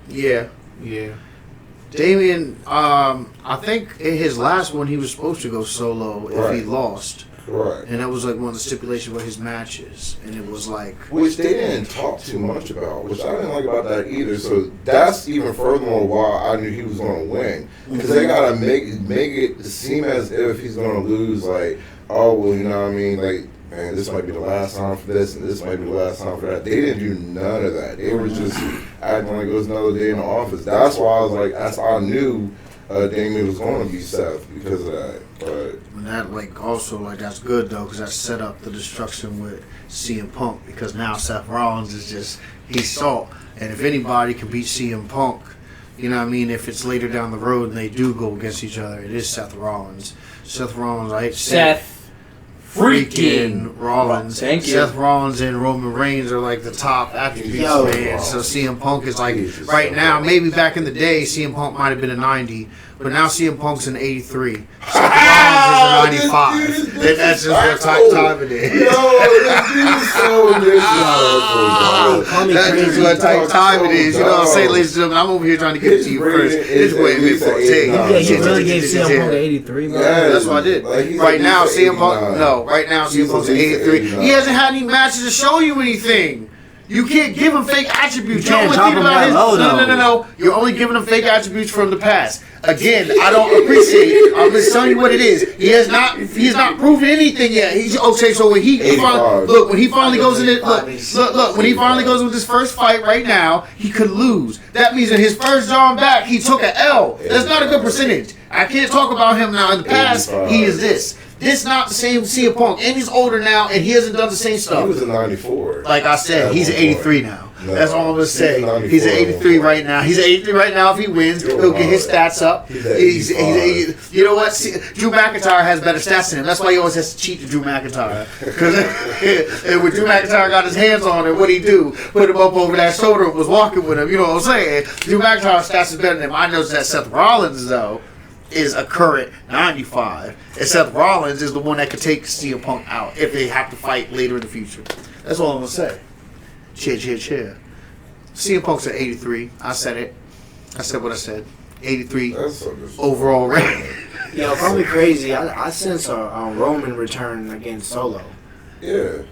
Yeah. Damien, I think in his last one he was supposed to go solo if he lost. Right. And that was like one of the stipulations for his matches. And it was like... Which they didn't talk too much about, which I didn't like about that either. So that's even furthermore why I knew he was going to win. Because they got to make it seem as if he's going to lose, like, oh, well, you know what I mean? Like, man, this might be the last time for this, and this might be the last time for that. They didn't do none of that. They were just acting like it was another day in the office. That's why I was like, I knew Damien was going to be Seth because of that. But and that that's good though, because that set up the destruction with CM Punk. Because now Seth Rollins is he's salt, and if anybody can beat CM Punk, you know what I mean. If it's later down the road and they do go against each other, it is Seth Rollins. Seth Rollins, I hate to say it. Freaking Rollins. Thank you. Seth Rollins and Roman Reigns are like the top attributes, man. So CM Punk is like right now. Maybe back in the day, CM Punk might have been a 90, but now CM Punk's an 83. Seth Rollins is a 95. And that's just what time it is. That's just what type time it is. You know what I'm saying, ladies and gentlemen? I'm over here trying to get it to you first. It's way before you really gave CM Punk an 83, man. Yeah, that's what I did. Right now, CM Punk. No. Right now, CM Punk's an 83. He hasn't had any matches to show you anything. You can't give him fake attributes. You're only thinking about his. No. You're only giving him fake attributes from the past. Again, I don't appreciate it. I'm just telling you what it is. He's not proven anything yet. He's okay. So when he finally goes in it, when he finally goes with his first fight right now, he could lose. That means in his first John back, he took an L. That's not a good percentage. I can't talk about him now. In the past, 85. he is this. This not the same CM Punk, and he's older now, and he hasn't done the same stuff. He was in 94. Like I said, At he's one 83 point. now. No, That's all I'm gonna say. he's He's at 83 at right now. He's at 83 right now. If he wins, You're he'll get his right. stats up. He's at He's 85. you know what? See, Drew McIntyre has better stats than him. That's why he always has to cheat to Drew McIntyre. Because when Drew McIntyre got his hands on him, what'd he do? Put him up over that shoulder and was walking with him. You know what I'm saying? Drew McIntyre's stats is better than him. I know that Seth Rollins though is a current 95, and Seth Rollins is the one that could take CM Punk out if they have to fight later in the future. That's all I'm gonna say. Cheer. CM Punk's at 83. I said it. I said what I said. 83 That's so disrespectful. overall rating. Yo, probably crazy. I sense a Roman return against Solo. Yeah.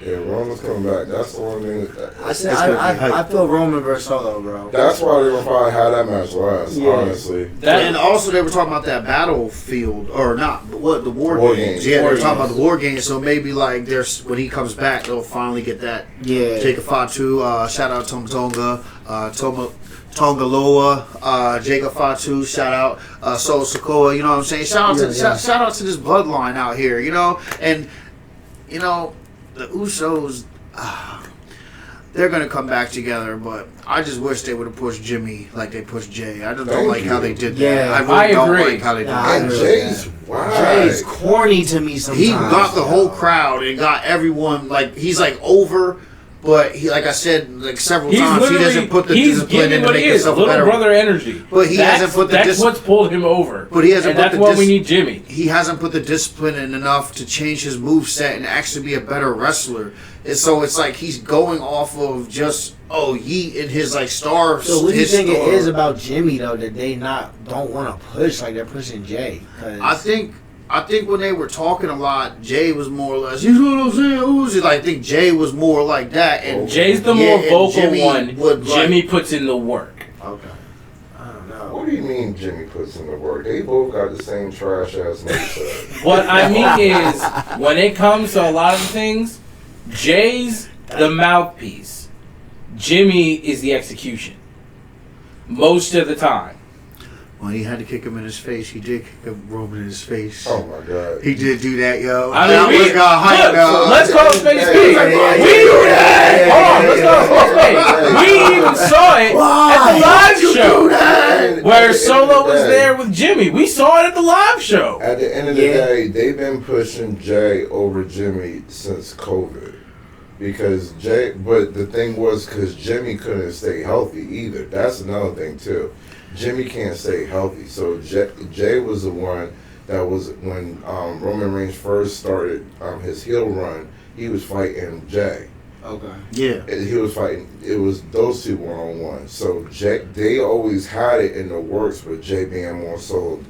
Roman's coming back. That's the one thing. I feel Roman versus Solo, bro. That's why they're gonna probably have that match last. Yeah. Honestly. And also they were talking about that battlefield or not? What the war War games? games. Yeah, they War were talking games. about the war games. So maybe like there's when he comes back, they'll finally get that. Yeah. Jacob Fatu, shout out Tom Tonga, Tongaloa, Jacob Fatu, shout out Sol Sokoa. You know what I'm saying? Shout out to this bloodline out here. You know, and you know the Usos. They're gonna come back together, but I just wish they would have pushed Jimmy like they pushed Jay. I just don't Thank like how you. they did that. Yeah, I really I don't agree. like how they did Nah, that. I And agree. Jay's wow. Jay's corny to me sometimes. He got the whole crowd and got everyone like he's like over, but he like I said like several times he doesn't put the discipline in to make himself little better. brother energy. But he hasn't put the That's what's pulled him over. But he hasn't and put that's the why we need Jimmy. He hasn't put the discipline in enough to change his moveset and actually be a better wrestler. And so it's like he's going off of just Yeet and his like star. So what do you his think star. it is about Jimmy though that they don't want to push like they're pushing Jay? 'Cause I think when they were talking a lot, Jay was more or less, you know what I'm saying? Uzi. Like, I think Jay was more like that. And Jay's the yeah, more and vocal Jimmy one. would, like- Jimmy puts in the work. okay, I don't know. What do you mean Jimmy puts in the work? They both got the same trash ass moveset. What I mean is, when it comes to a lot of things, Jay's the mouthpiece. Jimmy is the execution. Most of the time. When he had to kick him in his face, he did kick Roman in his face. Oh my god. He did do that, yo. I mean, That was got hype, yo. let's call it space Hey, space. hey, We do that. Hold on, let's call it space space. We even saw it at the live show where Solo was there with Jimmy. We saw it at the live show. At the end of the day, they've been pushing Jay over Jimmy since COVID. Because but the thing was, because Jimmy couldn't stay healthy either. That's another thing too. Jimmy can't stay healthy. So Jay was the one that was, when Roman Reigns first started his heel run, he was fighting Jay. Okay. Yeah. And he was fighting, it was those two one-on-one. So they always had it in the works with Jay being more so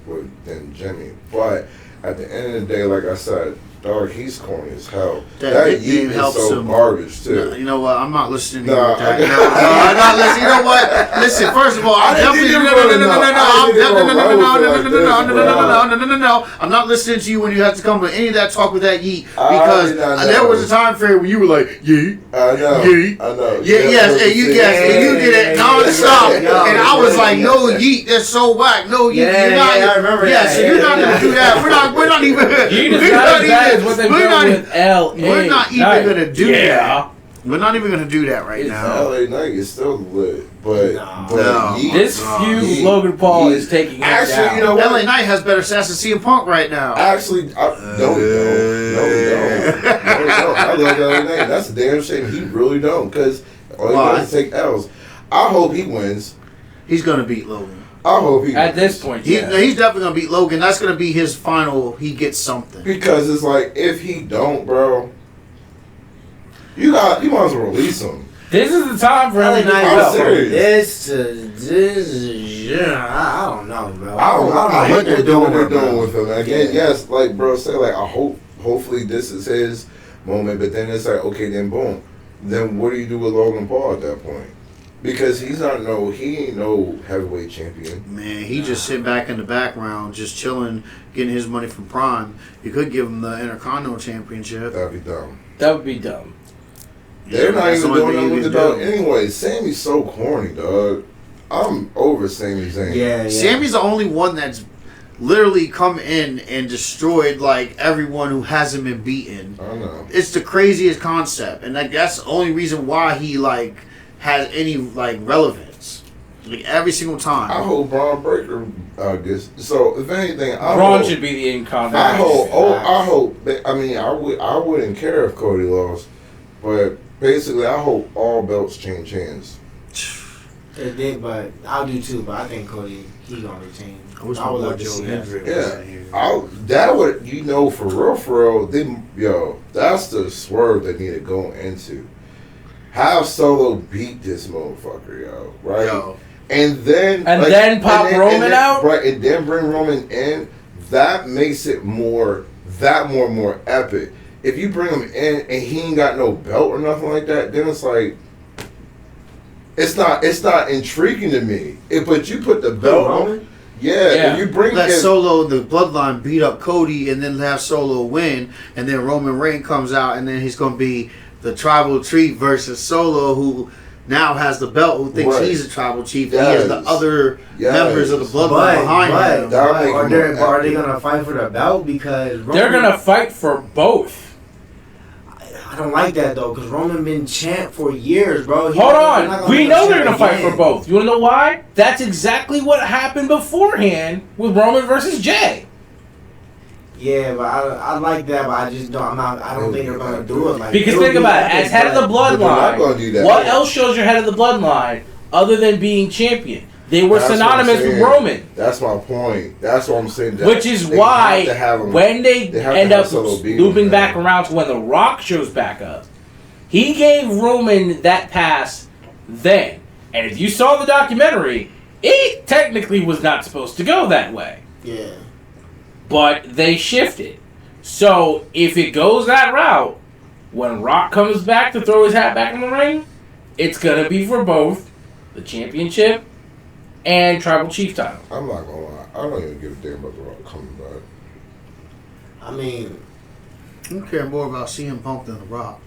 than Jimmy. But at the end of the day, like I said, dog, he's corny as hell. That nickname Yeet helps is so him. garbage too. No, you know what? I'm not listening to you Nah, with that. No, I'm not listening. You know what? Listen, first of all, I'm definitely no. I'm not listening to you when you have to come with any of that talk with that Yeet, because there was a time frame where you were like Yeet. I know. Yeet. I know. Yeah, yes, and you did it non-stop, and I was like, no Yeet, that's so whack. No Yeet, you're not. I remember Yeah, that. so you're not gonna do that. We're not even. You We're just not not as bad as what they've we're done not with L.A. we're not even Knight. gonna do that. We're not even gonna do that right It's now. LA Knight is still lit, but No. Yeet- This feud with Logan Paul is taking him Actually, down. you know what? LA Knight has better stats than CM Punk right now. Actually, no, he don't. I love LA Knight. That's a damn shame. He really don't, because all he Why? does is take L's. I hope he wins. He's gonna beat Logan. I hope he At wins. this point, He's yeah. definitely gonna beat Logan. That's gonna be his final. He gets something. Because it's like, if he don't, bro, you might as well release him. This is the time for him to Knight get I'm go up. serious. from this, I don't know, bro. I don't know what what they're doing they're right now. doing with him. Again, Yeah. yes, like bro said, like hopefully this is his moment. But then it's like, okay, then boom, then what do you do with Logan Paul at that point? Because he ain't no heavyweight champion. Man, he just sit back in the background, just chilling, getting his money from Prime. You could give him the Intercontinental Championship. That'd be dumb. That would be dumb. They're not That's even the only doing thing that you with the can dog do. anyway. Sammy's so corny, dog. I'm over Sami Zayn. Yeah, yeah. Sammy's the only one that's literally come in and destroyed like everyone who hasn't been beaten. I don't know. It's the craziest concept, and like that's the only reason why he like has any like relevance. Like every single time. I hope Braun Breaker gets. So if anything, Braun should be the incarnate. I hope. I wouldn't care if Cody lost, but basically, I hope all belts change hands. It did, but I'll do too. But I think Cody, he gonna retain. I wish I would love to Joe see that. Hendry was Yeah, in here. that would for real. That's the swerve they need to go into. Have Solo beat this motherfucker, yo, right? Yo. And then pop Roman out, right? And then bring Roman in. That makes it more epic. If you bring him in and he ain't got no belt or nothing like that, then it's like it's not intriguing to me. But you put the belt on, yeah. If you bring let Solo the Bloodline beat up Cody and then have Solo win, and then Roman Reigns comes out and then he's gonna be the tribal chief versus Solo, who now has the belt, who thinks he's a tribal chief, and he has the other members of the bloodline behind him. Are they gonna fight for the belt? Because they're gonna fight for both. I don't like that though, because Roman been champ for years, bro. Hold on, we know they're gonna fight for both. You wanna know why? That's exactly what happened beforehand with Roman versus Jay. Yeah, but I like that, but I just don't. I don't think they're gonna do it. Like, because think about it, as head of the bloodline, what else shows you're head of the bloodline other than being champion? They were synonymous with Roman. That's my point. That's what I'm saying. Which is why when they end up looping back around to when The Rock shows back up, he gave Roman that pass then. And if you saw the documentary, it technically was not supposed to go that way. Yeah. But they shifted. So if it goes that route, when Rock comes back to throw his hat back in the ring, it's going to be for both the championship and tribal chief title. I'm not going to lie. I don't even give a damn about The Rock coming back. I mean, You care more about CM Punk than The Rock.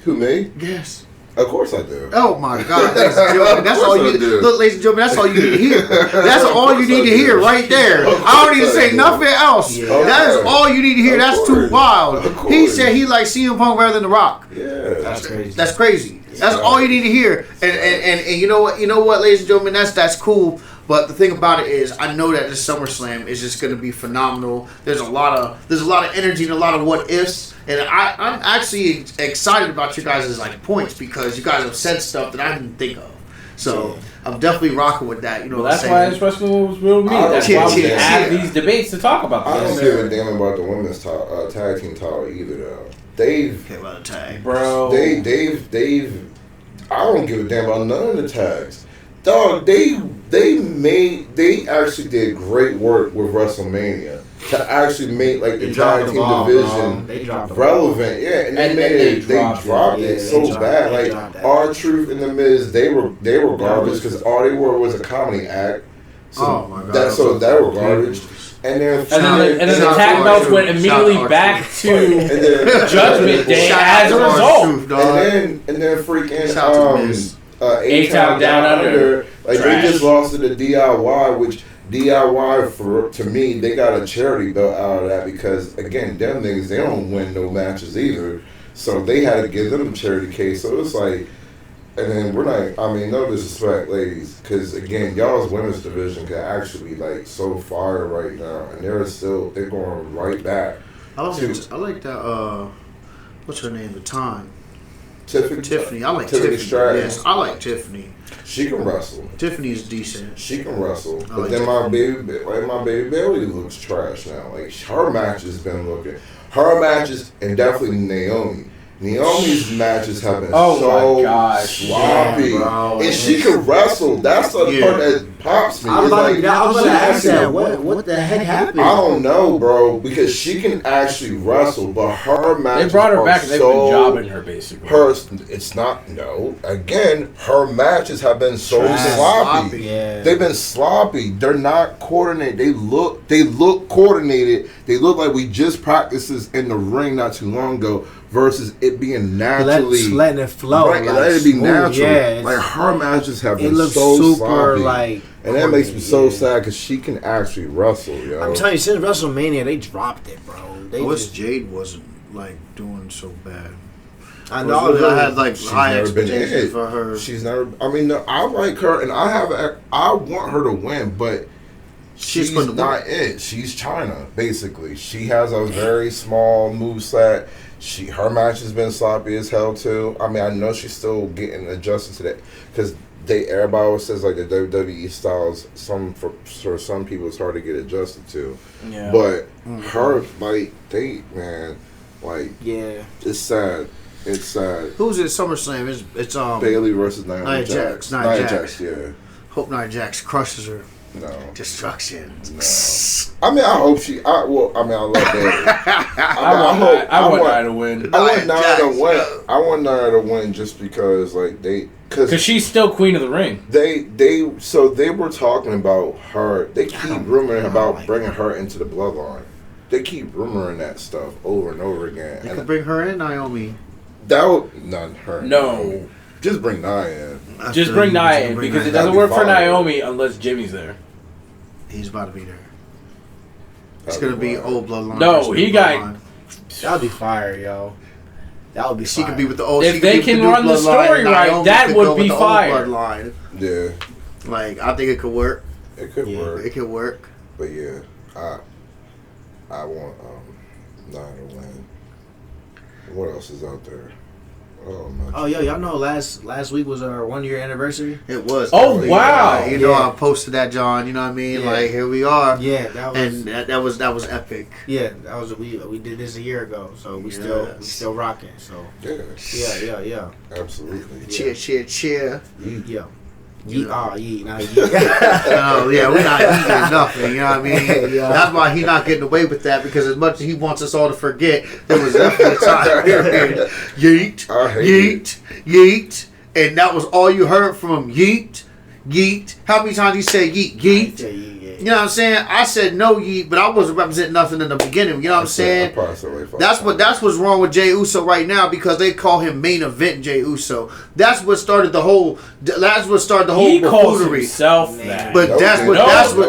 Who, me? Yes. Of course I do. Oh my God, ladies and gentlemen, that's all you do. look, ladies and gentlemen. That's all you need to hear. That's all you need to hear right there. I don't need to say nothing else. Yeah. That is all you need to hear. That's too wild. He said he likes CM Punk rather than The Rock. Yeah, that's crazy. That's crazy. That's all you need to hear. And you know what, ladies and gentlemen, that's cool. But the thing about it is, I know that this SummerSlam is just going to be phenomenal. There's a lot of energy and a lot of what ifs, and I'm actually excited about you guys' like points because you guys have said stuff that I didn't think of. So I'm definitely rocking with that. You know, that's why it's Wrestling Was Real to Me. That's why we have these debates to talk about. I don't give a damn about the women's tag team title either, though. Dave, bro. Dave. I don't give a damn about none of the tags. Dog, they actually did great work with WrestleMania to actually make like the tag team division relevant. Yeah, and they dropped it so bad. Like R-Truth and The Miz, they were garbage because all they were was a comedy act. So oh my God! That were garbage. And then the tag belts went immediately back to Judgment Day as a result. And then freaking A-Town Down Under. Like they just lost to the DIY, which DIY to me, they got a charity belt out of that because again, them niggas, they don't win no matches either. So they had to give them a charity case. So it's like, and then we're not, I mean, no disrespect, ladies, because again, y'all's women's division can actually be like so fire right now, and they're going right back. I like that. What's her name? The Time. Tiffany. I like Tiffany. Yes, I like Tiffany. She can wrestle. Tiffany is decent. She can wrestle, but like then Tiffany. my baby Bailey looks trash now. Like her matches been looking. Her matches and definitely Naomi. Naomi's matches have been so sloppy, and she can wrestle. That's the part that pops me. I was about to ask that. What the heck happened? I don't know, bro, because she can actually wrestle, but her matches they brought her back and they've been jobbing her basically. Again, her matches have been so sloppy. Yeah. They've been sloppy. They're not coordinated. They look coordinated. They look like we just practiced this in the ring not too long ago. Versus it being naturally letting it flow, right, let it be natural. Yeah, like her matches have been looks so super sloppy. like And that makes me so sad because she can actually wrestle, yo. I'm telling you, since WrestleMania, they dropped it, bro. I wish Jade wasn't like doing so bad. I know. I had like She's high never been in expectations it. for her. She's never. I mean, no, I like her, and I want her to win, but she's not it. She's China, basically. She has a very small moveset. Her match has been sloppy as hell too. I mean, I know she's still getting adjusted to that because everybody always says like the WWE styles. For some people, it's hard to get adjusted to. Yeah. But her, like, yeah, it's sad. It's sad. Who's at SummerSlam? It's Bailey versus Nia Jax. Nia Jax, yeah. Hope Nia Jax crushes her. No. Destruction. No. I mean, I hope she. I love Bailey. I want Nia to win. I want Nia to win. I want Nia to win just because, like, because she's still queen of the ring. So they were talking about her. They keep rumoring about bringing her into the bloodline. They keep rumoring that stuff over and over again. They could bring her in, Naomi. That would not her. No. Just bring Nia in. Just bring Nia in because it doesn't work for Naomi unless Jimmy's there. He's about to be there. It's gonna be old bloodline. No, he got. That would be fire, yo. That would be. She fire. could be with the old. If they can run the story right, that would be fire. Bloodline. Yeah. Like I think it could work. It could work. It could work. But yeah, I want Nia to win. What else is out there? Oh, yo, y'all know last week was our 1 year anniversary. It was. Oh, wow. You know, I posted that, John. You know what I mean? Yeah. Like here we are. Yeah, that was. And that was epic. Yeah, that was we did this a year ago, so we still rocking. So yeah, absolutely. Cheer. yeah. Yeet, not yeet. Oh yeah, we're not eating nothing. You know what I mean? That's why he's not getting away with that because as much as he wants us all to forget, there was definitely a time period. Yeet, and that was all you heard from him. Yeet. How many times he said yeet? You know what I'm saying? I said no yeet, but I wasn't representing nothing in the beginning. You know what I'm saying? That's what's wrong with Jey Uso right now because they call him main event Jey Uso. That's what started the whole. He calls himself that. But No,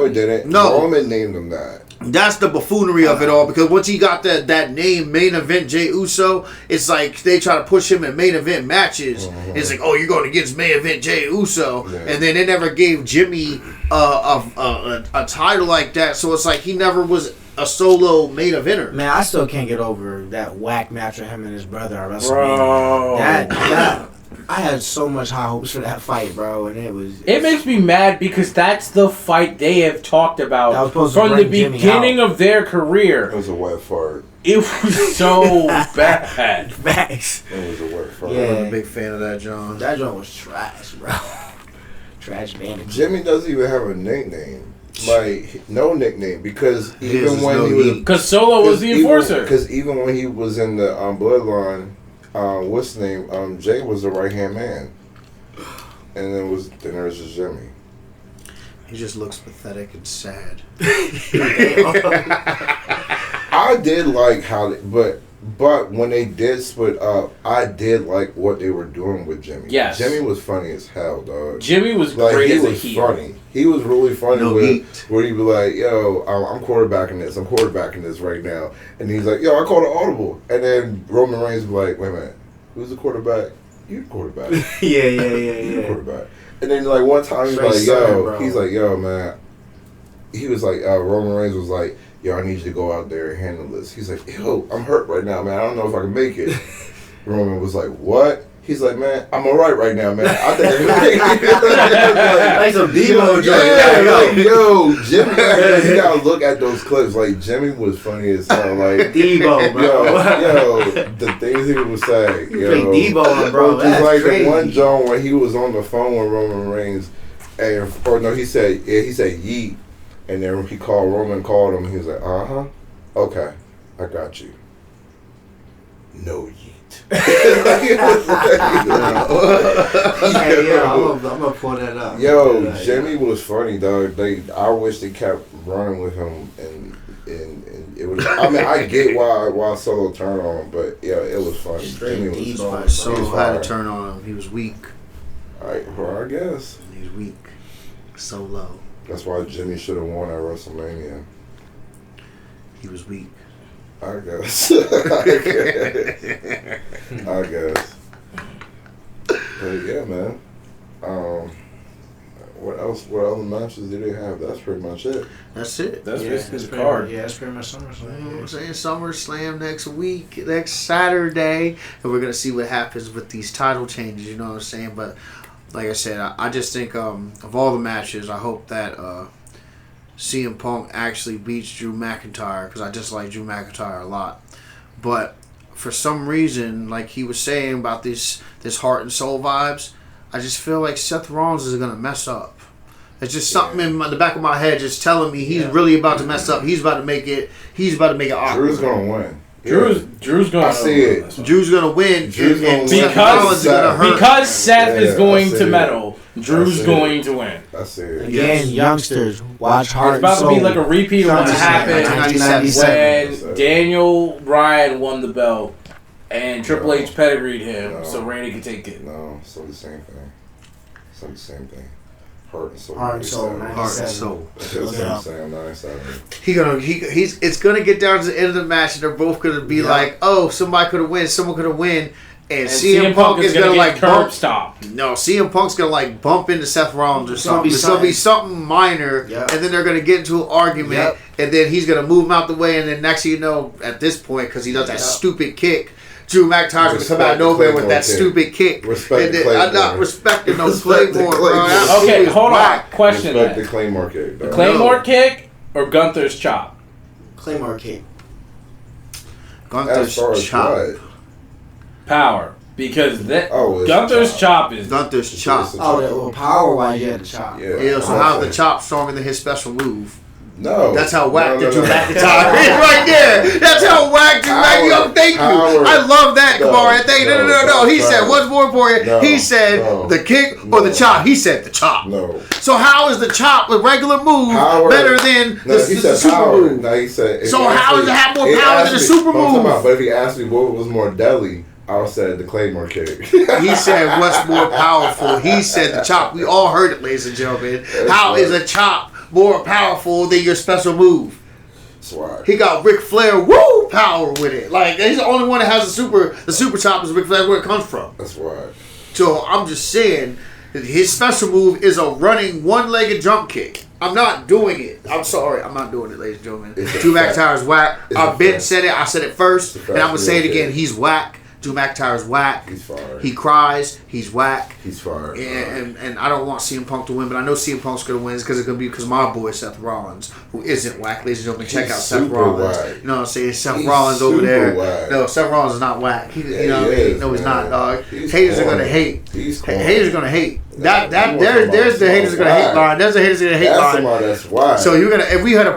he didn't. Roman named him that. That's the buffoonery of it all because once he got that name main event Jey Uso, it's like they try to push him in main event matches. Mm-hmm. It's like, oh, you're going against main event Jey Uso, and then they never gave Jimmy a title like that. So it's like he never was a solo main eventer. Man, I still can't get over that whack match with him and his brother at WrestleMania. Bro. That I had so much high hopes for that fight, bro, and it makes me mad because that's the fight they have talked about from the beginning of their career. It was a wet fart. It was so bad. Facts. It was a wet fart. Yeah. I'm a big fan of that, John. That John was trash, bro. Trash man. Jimmy doesn't even have a nickname. Like, no nickname. Because even when he was... Because Solo was the enforcer. Because even when he was in the Bloodline... what's the name? Jay was the right hand man, and then there was just Jimmy. He just looks pathetic and sad. I did like how, but when they did split up, I did like what they were doing with Jimmy. Yes, Jimmy was funny as hell, dog. Jimmy was great as a heel. Funny. He was really funny where he'd be like, "Yo, I'm quarterbacking this right now," and he's like, "Yo, I called an audible," and then Roman Reigns would be like, "Wait a minute, who's the quarterback? You the quarterback? Yeah. You the quarterback." And then like one time he's like, "Yo, man," he was like, Roman Reigns was like, "Yo, I need you to go out there and handle this." He's like, "Yo, I'm hurt right now, man. I don't know if I can make it." Roman was like, "What?" He's like, "Man, I'm alright right now, man. I think I can make it." Like some Devo joint. Yo, Jimmy, you gotta look at those clips. Like, Jimmy was funny as hell. Like, Devo, bro. Yo, the things he was saying. You play Devo, bro. Just That's like crazy. the one John when he was on the phone with Roman Reigns, he said yeet. And then he called him. He was like, okay, I got you. No yeet. Hey, I'm gonna pull that up. Yo, Jimmy was funny, dog. I wish they kept running with him, and it was. I mean, I get why Solo turned on him, but yeah, it was funny. Jimmy was funny. Solo had to turn on him. He was weak. Well, I guess he was weak. So low. That's why Jimmy should have won at WrestleMania. He was weak. I guess. I guess. But yeah, man. What else? What other matches do they have? That's pretty much it. That's it. That's Yeah, basically that's the card. Yeah, that's pretty much SummerSlam. You know what I'm saying? SummerSlam next week, next Saturday, and we're gonna see what happens with these title changes. You know what I'm saying? But like I said, I just think of all the matches, I hope that CM Punk actually beats Drew McIntyre, because I just like Drew McIntyre a lot. But for some reason, like he was saying about this heart and soul vibes, I just feel like Seth Rollins is gonna mess up. It's just something in the back of my head just telling me he's really about to mess up. He's about to make it. He's about to make it awkward. Drew's gonna win. Drew's going. I see it. Drew's gonna win. Drew's gonna win. Seth Rollins is gonna hurt. Because Seth is going I to see meddle. Drew's going to win. I see it. Again, youngsters, watch It's Heart and about to be Soul. like a repeat of what happened 1997. when Daniel Bryan won the belt and Triple H pedigreed him No. so Randy could take it. No, so the same thing. So the same thing. Heart and soul. Heart and Soul, 97. Heart and soul. That's what I'm saying. 97. It's gonna get down to the end of the match, and they're both gonna be like, "Oh, somebody could have win, someone could have win," and CM Punk is gonna like curb bump. stop. No, CM Punk's gonna like bump into Seth Rollins or It's gonna something. be It's gonna be something minor, Yep. and then they're gonna get into an argument, Yep. and then he's gonna move him out the way, and then next thing you know, at this point, because he does that stupid kick. Drew McIntyre's gonna come out of nowhere with that stupid kick. Respect And the then, I'm not Claymore. respecting no Respect the Claymore, bro. Claymore. That Okay, shit is hold on. whack. Question Respect that. the Claymore kick, though. Claymore kick or Gunther's chop? Claymore kick. Gunther's As far as chop. what? Power. Because that Oh, it's Gunther's chop. chop is Gunther's chop. It's a Oh, well, power-wise, you had the chop. Yeah, so how's the chop stronger than his special move? No. That's how whack No, the Drew no. McIntyre is right there. That's how whack Drew Power. McIntyre. Thank you. Power. I love that, No, Kamara. Thank you. No. He no. said, what's more important? No, He said no. the kick or the No. chop. He said the chop. No. So how is the chop, the regular move, Power. better than No, the he said super power. move? No, he said. So how does it have more power than the super move? But if he asked me what was more deadly, I would have said the Claymore kick. He said, what's more powerful? He said the chop. We all heard it, ladies and gentlemen. How is a chop more powerful than your special move? Swag. He got Ric Flair power with it. Like, he's the only one that has the super chop is Ric Flair, where it comes from. That's why. So I'm just saying that his special move is a running one-legged jump kick. I'm not doing it. I'm sorry. I'm not doing it, ladies and gentlemen. Drew McIntyre's whack. I've been said it. I said it first, and I'm going to say it again. He's whack. Drew McIntyre's whack. He's fired. He cries. He's whack. He's fired. And I don't want CM Punk to win, but I know CM Punk's going to win because it's going to be because my boy Seth Rollins, who isn't whack. Ladies and gentlemen, check He's out Seth super Rollins. whack. You know what I'm saying? Seth He's Rollins over super there. whack. No, Seth Rollins is not whack. You know what I mean? No, he's not, dog. He's Haters are corny. going to hate. He's corny. Haters are going to hate. There's the Whack. haters are going to hate line. There's the haters are going to hate That's line. somebody that's why. So you're gonna if we had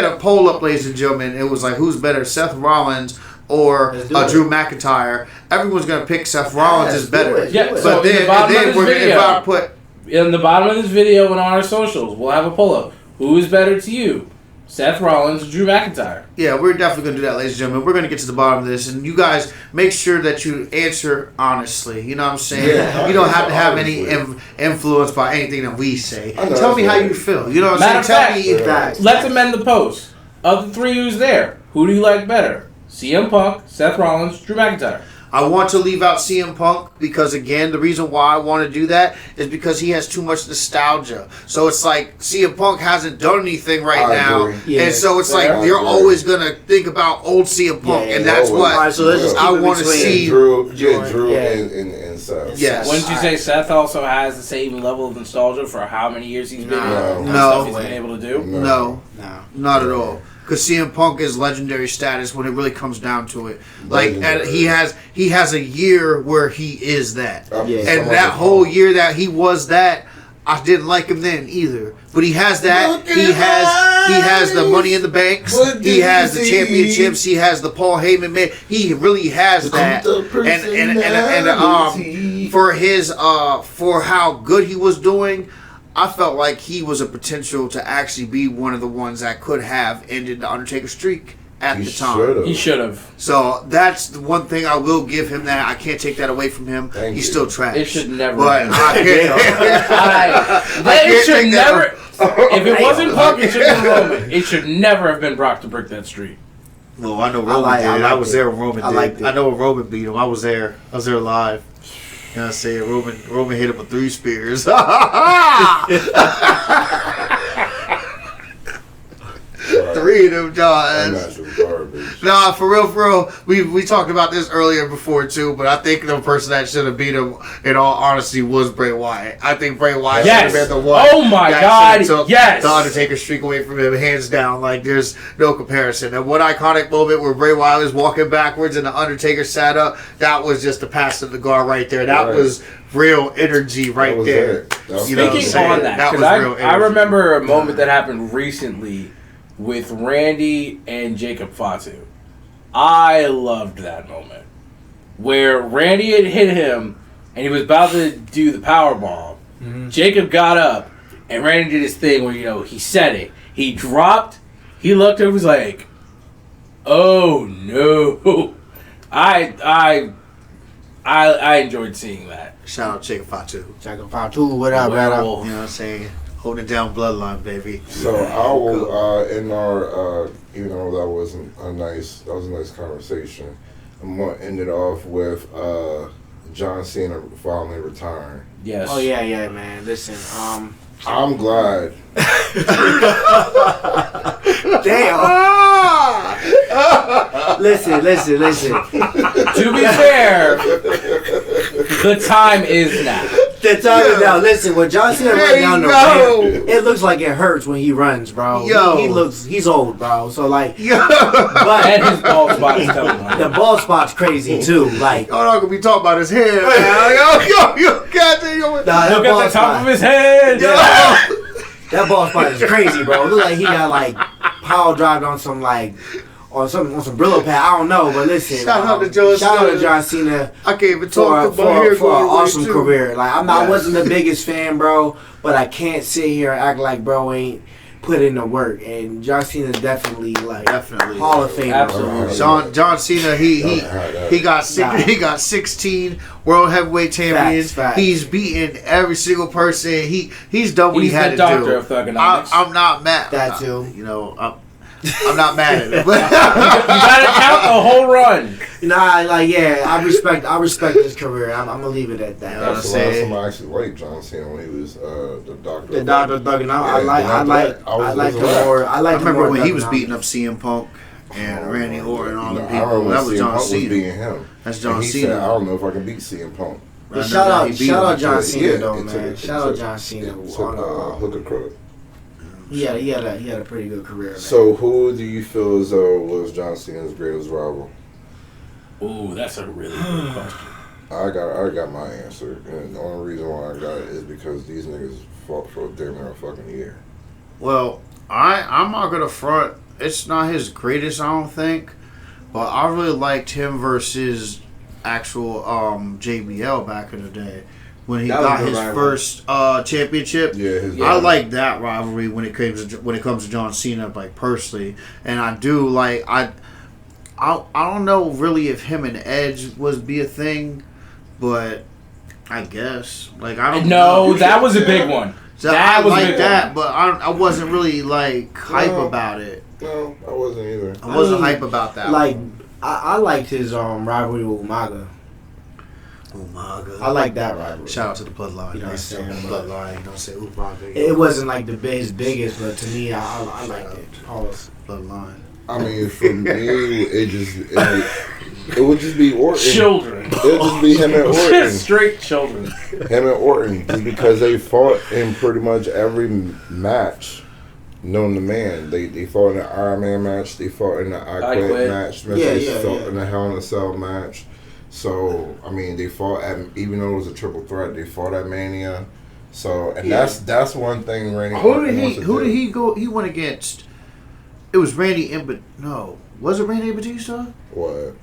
a poll up, ladies and gentlemen, it was like who's better, Seth Rollins or Let's do it. Drew McIntyre. Everyone's gonna pick Seth Rollins is better. it. Yeah, But so But in the then, bottom of if I put in the bottom of this video and on our socials, we'll have a pull up. Who is better to you, Seth Rollins or Drew McIntyre? yeah, we're definitely gonna do that, ladies and gentlemen. We're gonna get to the bottom of this, and you guys make sure that you answer honestly. You know what I'm saying? Yeah, you don't have to have any honestly. influence by anything that we say. I know, Tell me that's how right. you feel. You know what Matter I'm of saying? Tell me. Facts. Let's amend the post. Of the three who's there, who do you like better? CM Punk, Seth Rollins, Drew McIntyre. I want to leave out CM Punk because, again, the reason why I want to do that is because he has too much nostalgia. So it's like CM Punk hasn't done anything right I now. agree. Yeah. And so it's Yeah, like I you're agree. always going to think about old CM Punk. Yeah, and that's always. what Alright, so let's just I keep it want to between see. Drew Yeah. and Seth. Yes. Wouldn't you say Seth also has the same level of nostalgia for how many years he's been No. in? No. Stuff he's been able to do? No, No. not at all. Because CM Punk is legendary status when it really comes down to it. Like, and Legendary. he has a year where he is that. Yeah. And that whole year that he was that, I didn't like him then either. But he has that. Look at He has the Money in the Banks. What did He has you the see? championships. He has the Paul Heyman man. He really has that. And for his for how good he was doing, I felt like he was a potential to actually be one of the ones that could have ended the Undertaker streak at He the time. should've. He should have. So that's the one thing I will give him that I can't take that away from him. Thank He's you. still trash. It should never. But I can't. It should take that never. If it wasn't Punk, it should have been Roman. It should never have been Brock to break that streak. Well, I know Roman did. I was there when Roman I did. liked it. I know when Roman beat him. I was there. I was there live. You know what I'm saying? Roman hit him with 3 spears. Three of them, That Johns. match was garbage. Nah, for real. We talked about this earlier before too, but I think the person that should have beat him, in all honesty, was Bray Wyatt. I think Bray Wyatt should have been the one. Oh my that God, should have took yes. the Undertaker streak away from him, hands down. Like there's no comparison. And one iconic moment where Bray Wyatt was walking backwards and the Undertaker sat up. That was just the pass of the guard right there. That Right. was real energy right That was there. it. That was You know what I'm Speaking saying? on that, That because was real I energy. remember a moment that happened recently with Randy and Jacob Fatu. I loved that moment where Randy had hit him and he was about to do the power bomb. Jacob got up and Randy did his thing where he said it. He dropped. He looked and was like, "Oh no!" I enjoyed seeing that. Shout out Jacob Fatu. Jacob Fatu, what up, man? Werewolf. You know what I'm saying? Holding down bloodline, baby. So I will in our even though that was a nice conversation. I'm gonna end it off with John Cena finally retiring. Yes. Oh yeah, man. Listen, I'm glad. damn. Listen. To be fair, the time is now. The time is now. Listen, when John Cena runs down the Yo. ramp, it looks like it hurts when he runs, bro. Yo. He's old, bro. So like, Yeah. but And his bald spot is telling on the him. ball spot's crazy too. Like, Y'all not gonna be talking about his hair, man. Yo, goddamn, yo. nah, that Look ball at the top spot, of his head. that ball spot is crazy, bro. It look like he got like power drived on some some Brillo pad. I don't know, but listen. Shout out to John Shout out to Cena. John Cena. I can't even For talk about hair an awesome too. career. Like I Yes. wasn't the biggest fan, bro, but I can't sit here and act like bro ain't put in the work. And John Cena's definitely Hall of Famer. Absolutely. John Cena, he got 16 world heavyweight champions. Facts. He's beaten every single person. He's done what He's he had the to doctor do. of thugonomics. I'm not mad. That too. I'm not mad at it. But You gotta count the whole run. I respect his career. I'm gonna leave it at that. Yeah. That's the last time I actually liked John Cena when he was the doctor. The Dr. Duggan. I like him I more. I like I remember when he was Duggan. beating up CM Punk and Randy Orton and all them I people. remember That when was CM John Punk was Cena. beating him. That's John And he Cena. said, I don't know if I can beat CM Punk. But shout out John Yeah, Cena though, it man. took- Shout out it John Cena. took, Hooker Crook. He had a pretty good career, man. So who do you feel as though was John Cena's greatest rival? Ooh, that's a really good question. I got my answer, and the only reason why I got it is because these niggas fought for damn near a fucking year. Well, I'm not gonna front. It's not his greatest, I don't think, but I really liked him versus actual JBL back in the day when he That was a got good his rivalry. first championship. Yeah, I like that rivalry when it comes to John Cena, like personally, and I do like I don't know really if him and Edge would be a thing, but I guess like I don't No, know. that was a big one. So That I was a like big that, one. but I wasn't really like hype No. about it. No, I wasn't either. I wasn't mean, hype about that. Like I liked his rivalry with Umaga. Umaga. I like that rivalry. Shout out to the bloodline. You know what I'm saying? Bloodline. You don't say Umaga. It wasn't like his biggest, but to me, I liked it. Always. Bloodline. I mean, for me, it would just be Orton. Children. It would just be him and Orton. Straight children. Him and Orton, just because they fought in pretty much every match known to man. They fought in the Iron Man match. They fought in the I Quit match. They fought in the Hell in a Cell match. So I mean, they fought at, even though it was a triple threat, they fought at Mania. So and that's one thing Randy. Who did he go? He went against. It was Randy no. Was it Randy Batista? What?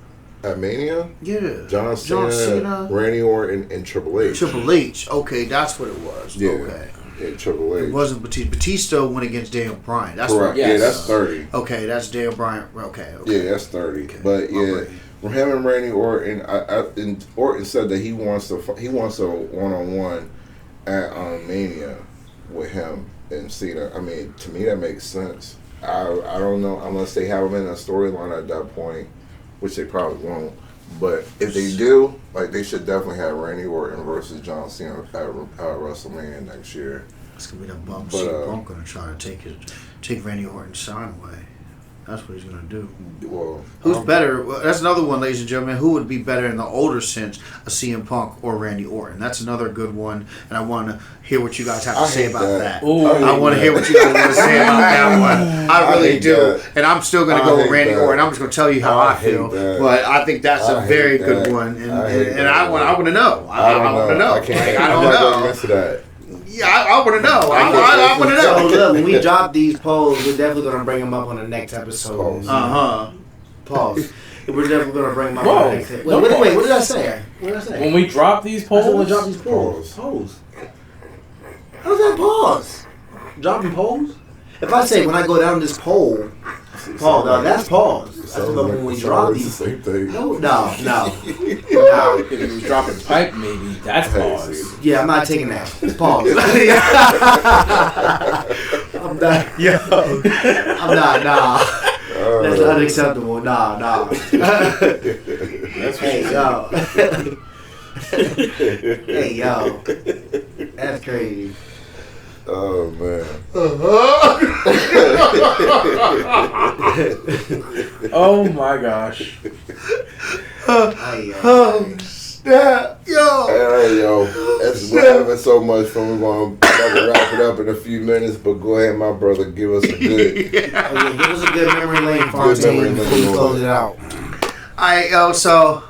At Mania? Yeah. John Cena, Randy Orton, and Triple H. Triple H. Okay, that's what it was. Yeah. Okay. Yeah, Triple H. It wasn't Batista. Batista went against Daniel Bryan. That's correct. Yes. Yeah, that's 30. Okay, that's Daniel Bryan. Okay. Yeah, that's 30. Okay. But yeah, Okay. from him and Randy Orton, and Orton said that he wants a one-on-one at Mania with him and Cena. I mean, to me that makes sense. I don't know unless they have him in a storyline at that point, which they probably won't. But if they do, like, they should definitely have Randy Orton versus John Cena at WrestleMania next year. It's gonna be that bum. But, Punk gonna try to take Randy Orton's shine away. That's what he's gonna do. Well, Who's better? Well, that's another one, ladies and gentlemen. Who would be better in the older sense, a CM Punk or Randy Orton? That's another good one, and I want to hear what you guys have to say about that. Ooh. I want to hear what you guys want to say about that one. I really hate do, that. and I'm still going to go with Randy Orton. I'm just going to tell you how I hate feel, that. but I think that's a I very hate good that. one, and hate and that. I want to know. I want to know. I can't. Like, I I'm don't not gonna know. answer that. Yeah, I want to know. I want to So know. look, when we drop these polls, we're definitely gonna bring them up on the next episode. Pause. Pause. We're definitely gonna bring them up Whoa. on the next episode. No Wait, what did I pause. say? What did I say? When we drop these I said we'll polls, drop these polls. Pause. Polls. How's that pause? Dropping polls? If I say when I go down this poll, pause. No, that's pause. I said, but when we drop the these, same thing. no. if he was dropping pipe, maybe that's pause. Yeah, I'm not taking that. Pause. I'm not. Yo. I'm not. Nah. That's unacceptable. Nah. Hey, yo. Hey, yo. That's crazy. Oh man. Oh my gosh. Hey, yo. Oh, snap. Yo. Alright, yo. We're having so much fun. We're gonna wrap it up in a few minutes, but go ahead, my brother. Give us a good. Oh, yeah, give us a good memory lane for our Good memory team lane. before we close it out. Alright, yo, so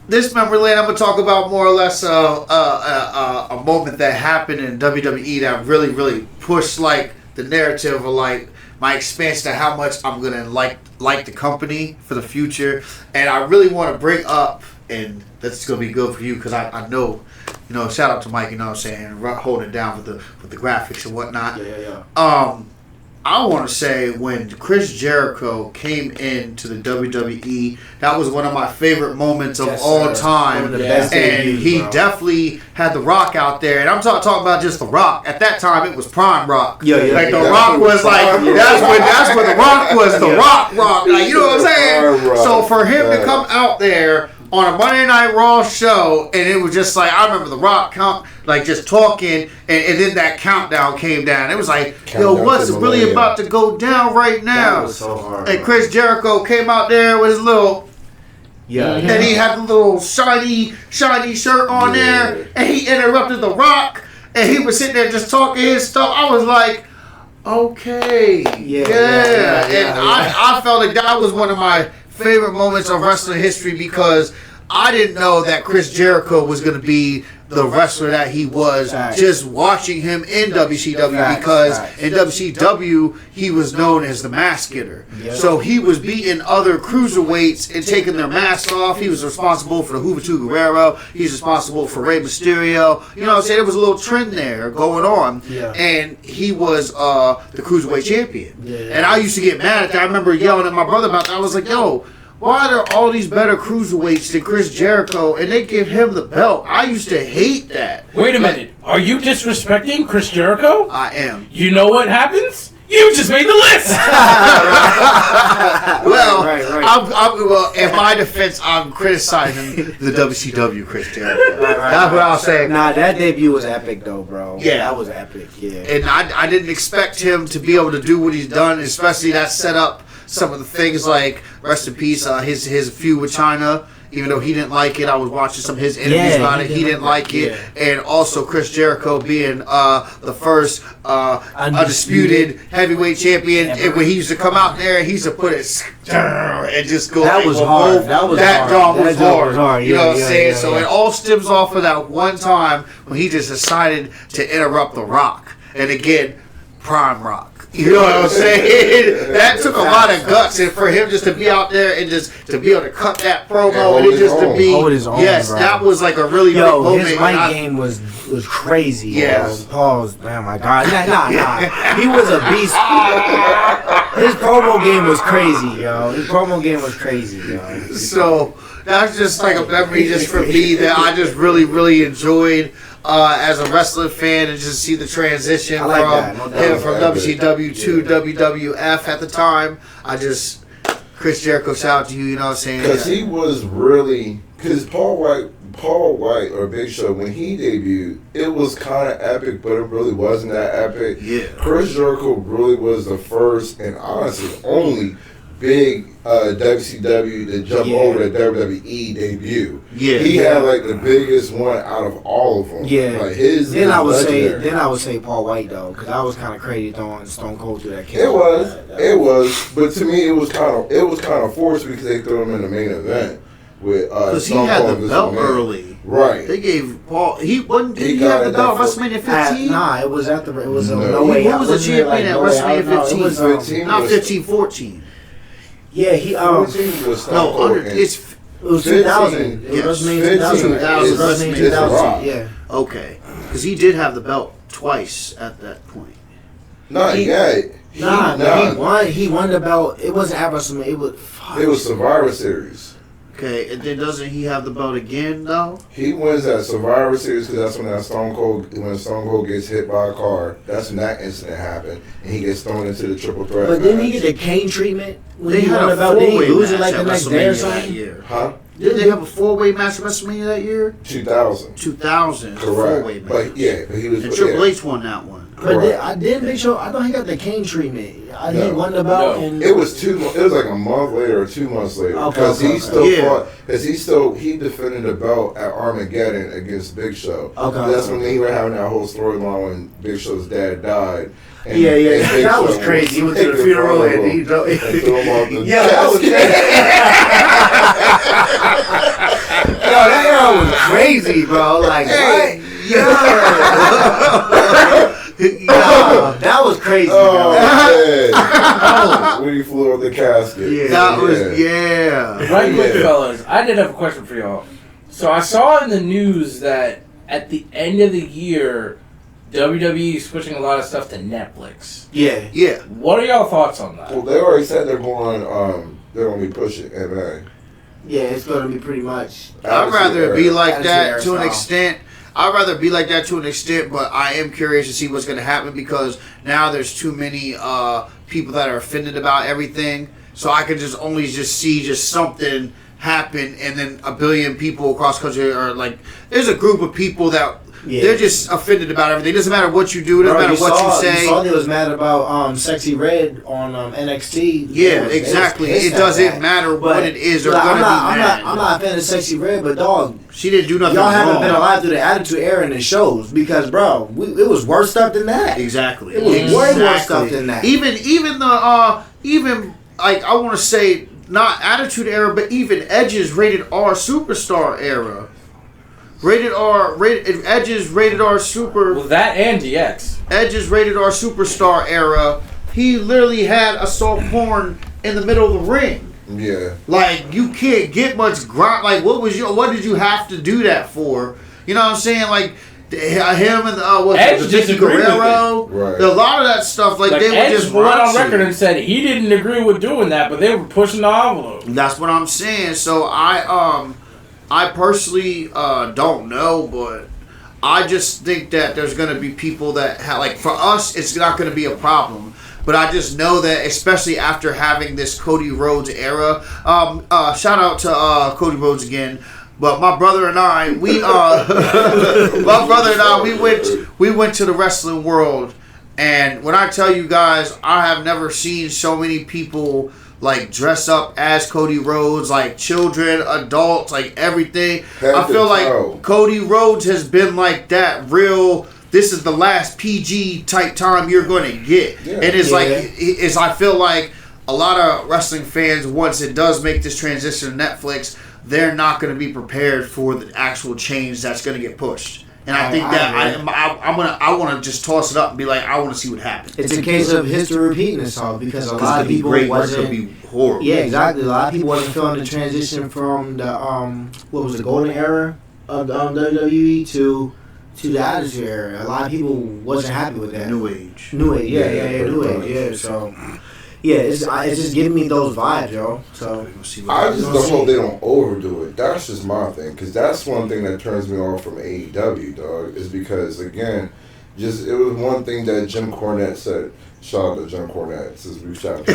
this memory lane, I'm gonna talk about more or less a moment that happened in WWE that really pushed like the narrative of like my expansion to how much I'm gonna like the company for the future, and I really want to bring up, and that's gonna be good for you because I know, you know, shout out to Mike, you know what I'm saying, holding it down with the graphics and whatnot. Yeah. I want to say when Chris Jericho came into the WWE, that was one of my favorite moments of Yes, all sir. time. One of the Yeah. best And debuts, he bro. definitely had The Rock out there. And I'm talking about just The Rock. At that time, it was Prime Rock. Yeah, yeah, like The yeah. Rock was like, Prime that's when The Rock was The Yeah. Rock. Like, you know what I'm saying? Prime Rock. So for him to Right. come out there on a Monday Night Raw show, and it was just like, I remember The Rock just talking, and then that countdown came down. It was like, yo, Countdown what's to really Millennium. about to go down right now? That was so hard. And Chris Jericho came out there with his little, Yeah. and he had the little shiny shirt on there, and he interrupted The Rock, and he was sitting there just talking his stuff. I was like, okay, Yeah. and I felt like that was one of my favorite moments of wrestling history because I didn't know that Chris Jericho was going to be the wrestler that he was Facts. just watching him in WCW Facts, because facts. in WCW he was known as the mask getter. Yep. So he was beating other cruiserweights and taking their masks off. He was responsible for the Juventud Guerrero. He's responsible for Rey Mysterio. You know what I'm saying? There was a little trend there going on. Yeah. And he was the cruiserweight champion. Yeah. And I used to get mad at that. I remember yelling at my brother about that. I was like, yo, why are there all these better cruiserweights than Chris Jericho and they give him the belt? I used to hate that. Wait a minute. Are you disrespecting Chris Jericho? I am. You know what happens? You just made the list! Well, Right. well, in my defense, I'm criticizing the WCW Chris Jericho. That's what I'll say. Nah, that debut was epic though, bro. Yeah. That was epic. Yeah. And I didn't expect him to be able to do what he's done, especially that set up some of the things like, rest in peace, his feud with China. Even though he didn't like it, I was watching some of his interviews about it. He didn't like it. Yeah. And also Chris Jericho being the first undisputed heavyweight champion. And when he used to come out there, he used to put it and just go. That was hard. That was that hard. job That was job hard. was hard. You know Yeah, what I'm yeah, saying? yeah, So yeah. it all stems off of that one time when he just decided to interrupt The Rock. And again, Prime Rock. You know what I'm saying? That took a lot of guts, and for him just to be out there and just to be able to cut that promo and it just to be hold his own, yes, bro. That was like a really big moment. His mic game was crazy. Yes. Pause. Oh my God. Nah. He was a beast. His promo game was crazy, yo. His promo game was crazy, yo. So that's just like a memory just for me that I just really, really enjoyed as a wrestling fan, and just see the transition I like from that, no doubt. him from WCW to WWF at the time. Chris Jericho, shout out to you, you know what I'm saying? Because he was really, because Paul White or Big Show, when he debuted, it was kind of epic, but it really wasn't that epic. Yeah. Chris Jericho really was the first and honestly only big WCW to jump over the WWE debut. Yeah. He had like the biggest one out of all of them. Yeah. Like his. Then I would legendary. say Paul White though, because I was kind of crazy throwing Stone Cold through that. It was, but to me it was kind of forced because they threw him in the main event with because he Stone had Cold the as belt man. early. Right. They gave Paul. He wasn't. Did he got have the it belt that WrestleMania 15? Nah, it was after. It was No. no way. Who out. was the Wasn't it, champion at No Way Out? WrestleMania No, 15? it was, 15 Not was- 15, 14. yeah, he 14 was Stone No, Cold under, and- it's it was 15, 2000. It yes, was WrestleMania 15 2000. is- WrestleMania is 2000. Rock. Yeah. okay because he did have the belt twice at that point. Not He- yet. He won the belt. It wasn't at WrestleMania. It was Survivor Series. Okay, and then doesn't he have the belt again though? He wins that Survivor Series because that's when Stone Cold gets hit by a car. That's when that incident happened, and he gets thrown into the triple threat. But didn't he match. get the Kane treatment when They he had won a the belt? Didn't he four-way lose it match like the at next day or WrestleMania that something? year. Huh? Didn't they have a four-way match at WrestleMania that year? 2000. 2000, Correct. four-way match. But he was. And Triple H won that one. But Correct. I didn't make sure. I thought he got the Kane treatment. He No. won the belt. No. And It was It was like a month later or 2 months later Okay, because okay, he still yeah. fought. Because he defended the belt at Armageddon against Big Show. Okay. That's when they were having that whole storyline when Big Show's dad died. And, Yeah. and Big That Show was crazy. He went to the taken funeral from and him he drove. and threw him off the Yeah, that was Yo, that era was crazy, bro. Like, Hey, what? Yo, that was crazy, Oh, bro. man. When he flew off the casket. Yeah. That was, yeah. Right quick, Yeah. fellas, I did have a question for y'all. So I saw in the news that at the end of the year, WWE is switching a lot of stuff to Netflix. Yeah. Yeah. What are y'all thoughts on that? Well, they already said they're going to be pushing MMA. Yeah, it's gonna be pretty much. I'd rather it be like Attitude that Era to an style. extent. I'd rather be like that to an extent, but I am curious to see what's going to happen because now there's too many people that are offended about everything. So I could just only see something happen, and then a billion people across the country are like, there's a group of people that they're just offended about everything. It doesn't matter what you do. It doesn't matter what you say. You saw they was mad about Sexy Red on NXT. Yeah, They was exactly. pissed It at doesn't that. matter what it is. They're Like, gonna be mad. I'm not a fan of Sexy Red, but dog, She didn't do nothing y'all haven't wrong. been alive through the Attitude Era in the shows because, bro, it was worse stuff than that. Exactly. It was way more stuff than that. Even like I want to say not Attitude Era, but even Edge's Rated R Superstar era. Edge's Rated R Well, that and DX. Edge's Rated R Superstar era. He literally had a soft porn in the middle of the ring. Yeah. Like you can't get much grind. Like what did you have to do that for? You know what I'm saying? Like him and Edge the Vicky disagreed with Guerrero. Right. A lot of that stuff, like they were Edge just went on raunchy. record and said he didn't agree with doing that, but they were pushing the envelope. That's what I'm saying. So I personally don't know, but I just think that there's going to be people that like for us, it's not going to be a problem. But I just know that, especially after having this Cody Rhodes era. Shout out to Cody Rhodes again. But my brother and I, we went to the wrestling world, and when I tell you guys, I have never seen so many people like dress up as Cody Rhodes, like children, adults, like everything. Head I to feel toe. like Cody Rhodes has been like that real. This is the last PG type time you're going to get, Yeah. and it's I feel like a lot of wrestling fans, once it does make this transition to Netflix, they're not going to be prepared for the actual change that's going to get pushed. And I think I want to just toss it up and be like, I want to see what happens. It's a case of history repeating itself because a lot of people wasn't. Be horrible. Yeah, exactly. A lot of people wasn't feeling the transition from the the golden era of WWE to the Attitude Era. A lot of people wasn't happy with that. New Age. New Age. So. Yeah, it's just giving me those vibes, yo. So I just don't hope they don't overdo it. That's just my thing, because that's one thing that turns me off from AEW, dog. Is because again, it was one thing that Jim Cornette said. Shout out to Jim Cornette since we shot. He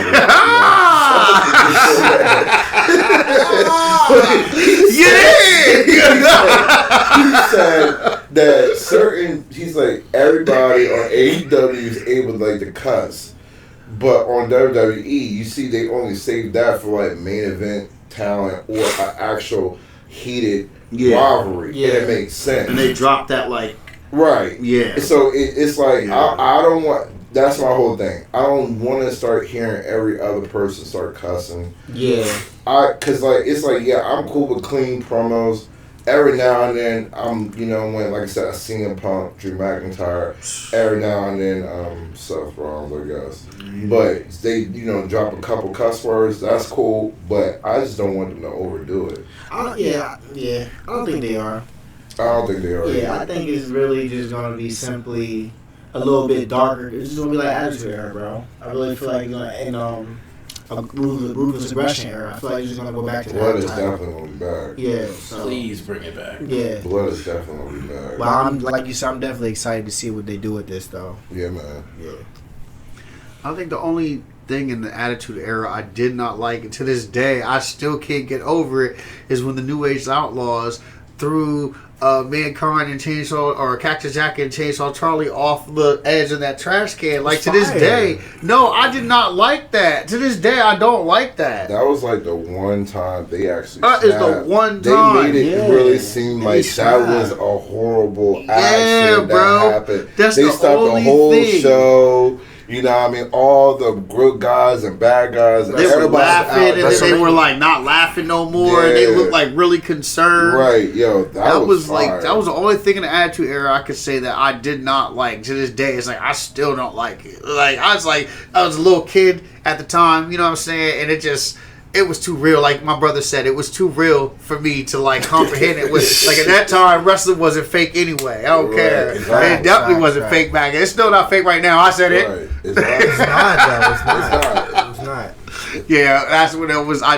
said that he's like everybody on AEW is able to cuss. But on WWE, you see they only save that for like main event talent or an actual heated rivalry. Yeah. And it makes sense. And they drop that like... Right. Yeah. So it's like, I don't want... That's my whole thing. I don't want to start hearing every other person start cussing. Yeah. Because it's like, I'm cool with clean promos. Every now and then, when, like I said, I CM Punk, Drew McIntyre, every now and then, Seth Rollins, I guess. But they, drop a couple cuss words, that's cool, but I just don't want them to overdo it. I don't think they are. I don't think they are. Yeah, I think it's really just going to be simply a little bit darker. It's just going to be like Attitude Era, bro. I really feel like, a ruthless aggression era. I feel like it's just going to go back to that. Blood is definitely going to be back. Yeah. So. Please bring it back. Yeah. Blood is definitely going to be back. Well, like you said, I'm definitely excited to see what they do with this, though. Yeah, man. Yeah. I think the only thing in the Attitude Era I did not like, and to this day I still can't get over it, is when the New Age Outlaws threw Mankind and Chainsaw, or Cactus Jack and Chainsaw Charlie off the edge of that trash can. Like, to this day, no, I did not like that. To this day, I don't like that. That was like the one time they actually is the one time. They made it really seem like that was a horrible accident that happened. That's they stopped the whole show. You know what I mean? All the good guys and bad guys. They were laughing, and then they were like not laughing no more. And they looked like really concerned. Right, yo, that was like that was the only thing in the Attitude Era I could say that I did not like. To this day, it's like I still don't like it. Like I was a little kid at the time. You know what I'm saying? And it was too real. Like my brother said, it was too real for me to like comprehend it. With like at that time, wrestling wasn't fake anyway. I don't care. Exactly. It definitely wasn't fake back then. It's still not fake right now. I said it. Right. It's not. It's not. Yeah, that's when it was. I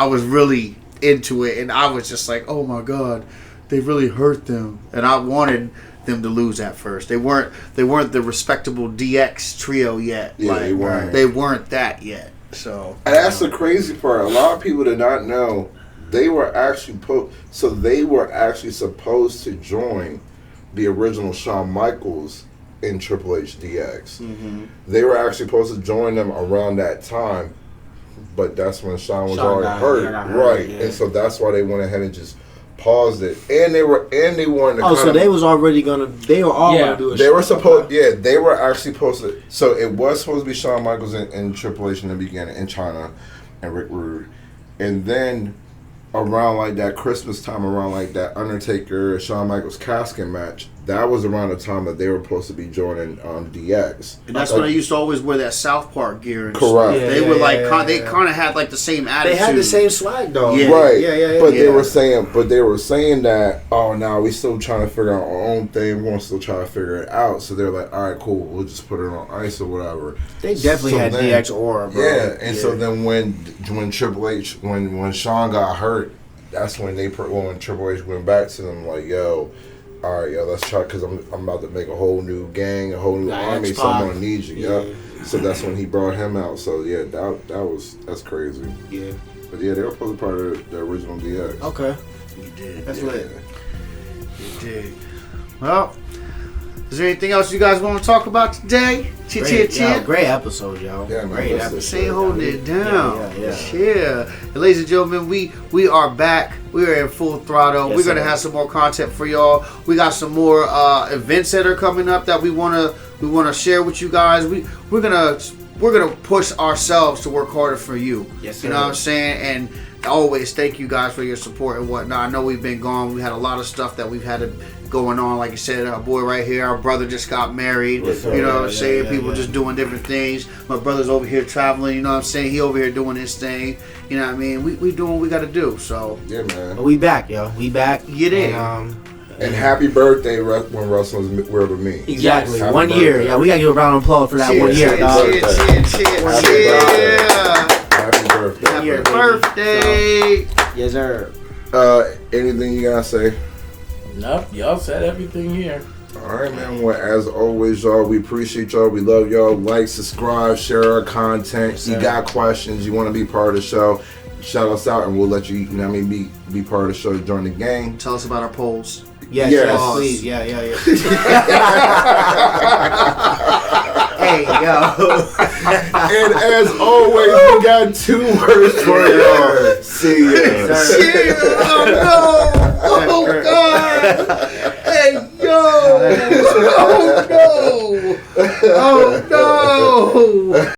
was really into it, and I was just like, oh my god, they really hurt them, and I wanted them to lose at first. They weren't the respectable DX trio yet. Yeah, like, they weren't that yet. So, and that's the crazy part. A lot of people did not know they were actually supposed to join the original Shawn Michaels in Triple H DX. Mm-hmm. They were actually supposed to join them around that time, but that's when Shawn was already hurt, right? Yeah. And so that's why they went ahead and just paused it. And they wanted to. Oh, so they was already gonna. They were all gonna do it. They were supposed. Yeah, they were actually supposed to. So it was supposed to be Shawn Michaels and Triple H in the beginning in China, and Rick Rude, and then around like that Christmas time, around like that Undertaker Shawn Michaels casket match, that was around the time that they were supposed to be joining DX. And that's when they used to always wear that South Park gear. And correct. They were they kind of had like the same attitude. They had the same swag though. Yeah. Right. Yeah. But they were saying that, oh, now we still trying to figure out our own thing. We're going to still try to figure it out. So they're like, all right, cool. We'll just put it on ice or whatever. They definitely had DX aura, bro. Yeah. And so then when Triple H, when Shawn got hurt, that's when when Triple H went back to them like, yo, all right, let's try, because I'm about to make a whole new gang, a whole new army. Someone needs you, yeah. So that's when he brought him out. So yeah, that's crazy. Yeah. But yeah, they were probably part of the original DX. Okay. You did. That's lit. You did. Well, is there anything else you guys want to talk about today? Great episode, yo. Yeah, man, great episode. Stay holding it down. Yeah. And ladies and gentlemen, we are back. We are in full throttle. Yes, we're gonna have some more content for y'all. We got some more events that are coming up that we wanna share with you guys. We're gonna push ourselves to work harder for you. Yes, you know what I'm saying? And always thank you guys for your support and whatnot. I know we've been gone. We had a lot of stuff that we've had going on. Like I said, our boy right here, our brother just got married. Yes, You know what I'm yeah, saying? yeah, People yeah. just doing different things. My brother's over here traveling. You know what I'm saying? He over here doing his thing. You know what I mean? We doing what we got to do. So Yeah, man. But we back, yo. We back. Get in. And happy birthday, When Wrestling's World of Me. Exactly. Happy 1 year. birthday. Yeah, we gotta give a round of applause for that 1 year, cheers, dog. cheers, cheers, Happy cheers. Happy birthday. Happy Happy birthday. birthday. Yes, sir. Anything you gotta say? Nope, y'all said everything here. All right, man. Well, as always, y'all, we appreciate y'all. We love y'all. Like, subscribe, share our content. Yes, You sir. got questions, you want to be part of the show, shout us out, and we'll let you, you know what I mean, be part of the show during the game. Tell us about our polls. Yes, Yes. yes, please. Yeah. Hey, yo. And as always, we got 2 words for y'all. See ya. Cheers! Oh no! Oh god! Hey yo! Oh no! Oh no!